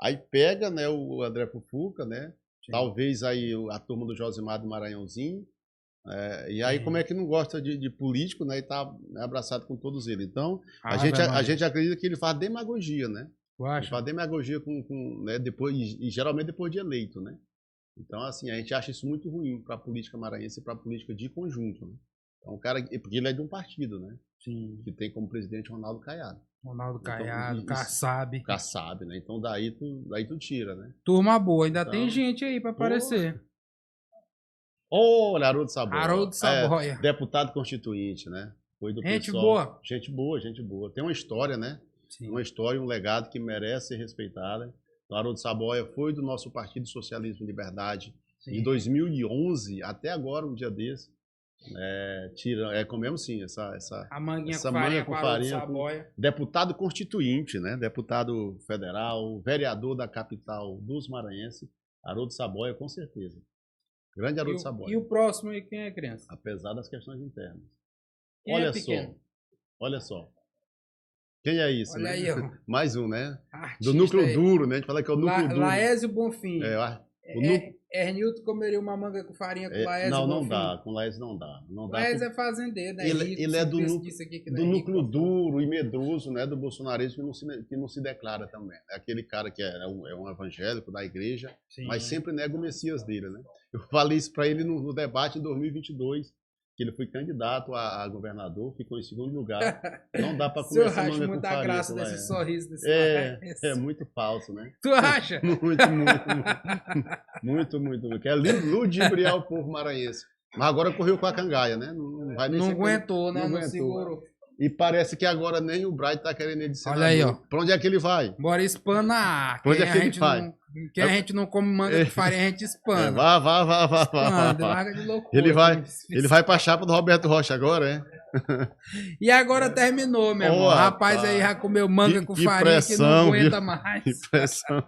aí pega, né, o André Fufuca, né? Sim. Talvez aí a turma do Josimar do Maranhãozinho. E aí como é que não gosta de político, né? E tá abraçado com todos eles. Então a gente acredita que ele faz demagogia, né? Tu Ele acha? faz demagogia né, depois, e geralmente depois de eleito, né? Então, assim, a gente acha isso muito ruim para a política maranhense e para a política de conjunto, né? Então, porque ele é de um partido, né? Sim. Que tem como presidente Ronaldo Caiado. Ronaldo Então, Caiado, Kassab. Kassab, né? Então, daí tu tira, né? Turma boa, ainda Então, tem gente aí pra aparecer. Olha, Haroldo Saboia. Haroldo Saboia. Deputado constituinte, né? Foi do Gente PSOL. boa. Gente boa, gente boa. Tem uma história, né? Sim. Uma história, um legado que merece ser respeitada. O Haroldo Saboia foi do nosso Partido Socialismo e Liberdade. Sim. De 2011 até agora, um dia desse, comemos sim A manguinha essa com farinha, manga com farinha, Saboia. deputado constituinte, né? Deputado federal, vereador da capital dos maranhenses, Haroldo Saboia, com certeza. Grande Haroldo Saboia. E o próximo aí, quem é, criança? Apesar das questões internas. Quem olha é pequeno? Olha só. Quem é isso? Olha né? aí, ó. Mais um, né? Artista Do núcleo aí. duro, né? A gente fala que é o núcleo duro. Laésio Bonfim. Ernilton comeria uma manga com farinha com Laésio Não, Bonfim? não dá. Com Laésio não dá. Laésio é fazendeiro, né? Ele é do núcleo duro e medroso, né? Do bolsonarismo que não se declara também. É aquele cara que é um evangélico da igreja, Sim. mas sempre nega o Messias dele, né? Eu falei isso para ele no debate em 2022, que ele foi candidato a governador, ficou em segundo lugar. Não dá para comer essa manga com muita farinha. graça desse sorriso desse É muito falso, né? Tu acha? Muito. Quer ludibriar o povo maranhense. Mas agora correu com a cangaia, né? Não vai nem Não ser aguentou, né? Não aguentou. segurou. E parece que agora nem o Bright tá querendo ele de senador. Olha aí, ó. Pra onde é que ele vai? Bora espanar. Pra onde é que ele vai? Quem a gente não come manga com farinha, a gente espana. Vá. Espana, larga de loucura. Ele vai pra chapa do Roberto Rocha agora, é? E agora terminou, meu irmão. Rapaz aí já comeu manga com farinha que não aguenta mais. Que pressão.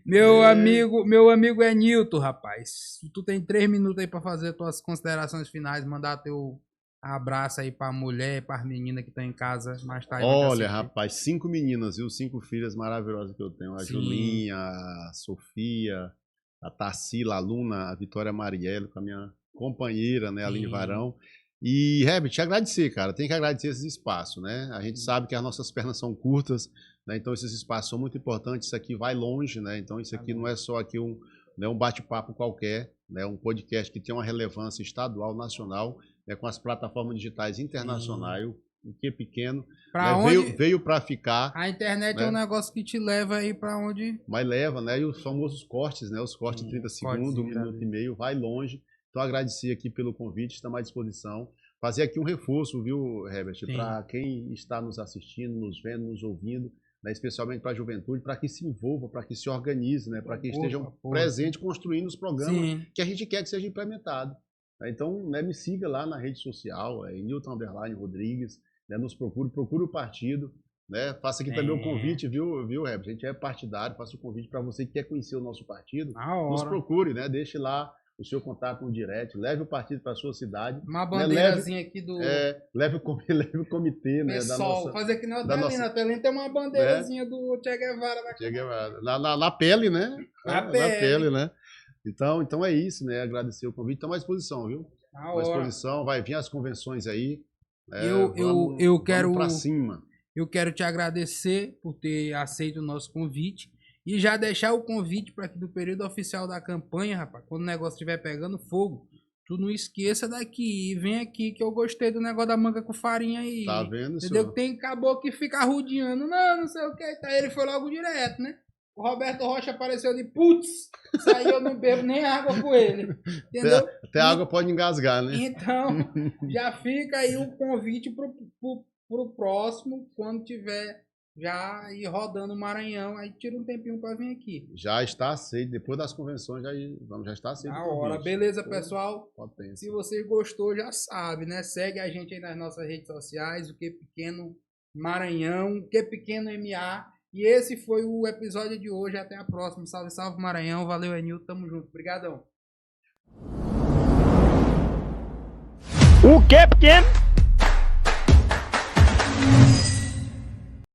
Meu amigo é Nilton, rapaz. Tu tem 3 minutos aí pra fazer tuas considerações finais, mandar teu abraço aí pra mulher e pras meninas que estão em casa mais tarde. Olha, rapaz, 5 meninas, viu? 5 filhas maravilhosas que eu tenho. A Sim. Julinha, a Sofia, a Tarsila, a Luna, a Vitória Marielle, com a minha companheira, né, Aline Varão. E, Herbert, te agradecer, cara. Tem que agradecer esses espaços, né? A gente sabe que as nossas pernas são curtas, né? Então esses espaços são muito importantes. Isso aqui vai longe, né? Então isso aqui não é só aqui um bate-papo qualquer, né? Um podcast que tem uma relevância estadual, nacional, né? Com as plataformas digitais internacionais, o que é pequeno, né? Veio para ficar. A internet, né? É um negócio que te leva aí para onde... Mas leva, né? E os famosos cortes, né? Os cortes de 30 segundos, 1 minuto e meio, vai longe. Então, agradecer aqui pelo convite, estamos à disposição. fazer aqui um reforço, viu, Herbert, para quem está nos assistindo, nos vendo, nos ouvindo, né, especialmente para a juventude, para que se envolva, para que se organize, né, para que estejam presentes construindo os programas que a gente quer que seja implementado. Então, né, me siga lá na rede social, Newton Underline Rodrigues, né, nos procure o partido, né, faça aqui também o convite, viu, Herbert? A gente é partidário, faça o convite para você que quer conhecer o nosso partido, nos procure, né, deixe lá o seu contato no direct, leve o partido para a sua cidade. Uma bandeirazinha aqui do... leve o comitê, né? Pessoal, da nossa, fazer aqui na Pelinha tem uma bandeirazinha do Che Guevara. Che Guevara. Na pele, né? Na pele, né? Então é isso, né? Agradecer o convite. Estamos à disposição, viu? À disposição, vai vir as convenções aí. Eu quero... Vamos pra cima. Eu quero te agradecer por ter aceito o nosso convite. E já deixar o convite para que no período oficial da campanha, rapaz, quando o negócio estiver pegando fogo, tu não esqueça daqui e vem aqui que eu gostei do negócio da manga com farinha aí. Tá vendo, entendeu? senhor? Tem caboclo que fica arrudeando, não sei o que, tá? Ele foi logo direto, né? O Roberto Rocha apareceu ali, putz, saiu, eu não bebo nem água com ele, entendeu? Até a água pode engasgar, né? Então, já fica aí o convite pro próximo, quando tiver... já ir rodando o Maranhão, aí tira um tempinho para vir aqui. Já está aceito, depois das convenções já está aceito. Na hora, beleza, pessoal? Se você gostou, já sabe, né? Segue a gente aí nas nossas redes sociais, o Que Pequeno Maranhão, o Que Pequeno MA. E esse foi o episódio de hoje, até a próxima. Salve, salve Maranhão, valeu Enilton, tamo junto, obrigadão. O Que Pequeno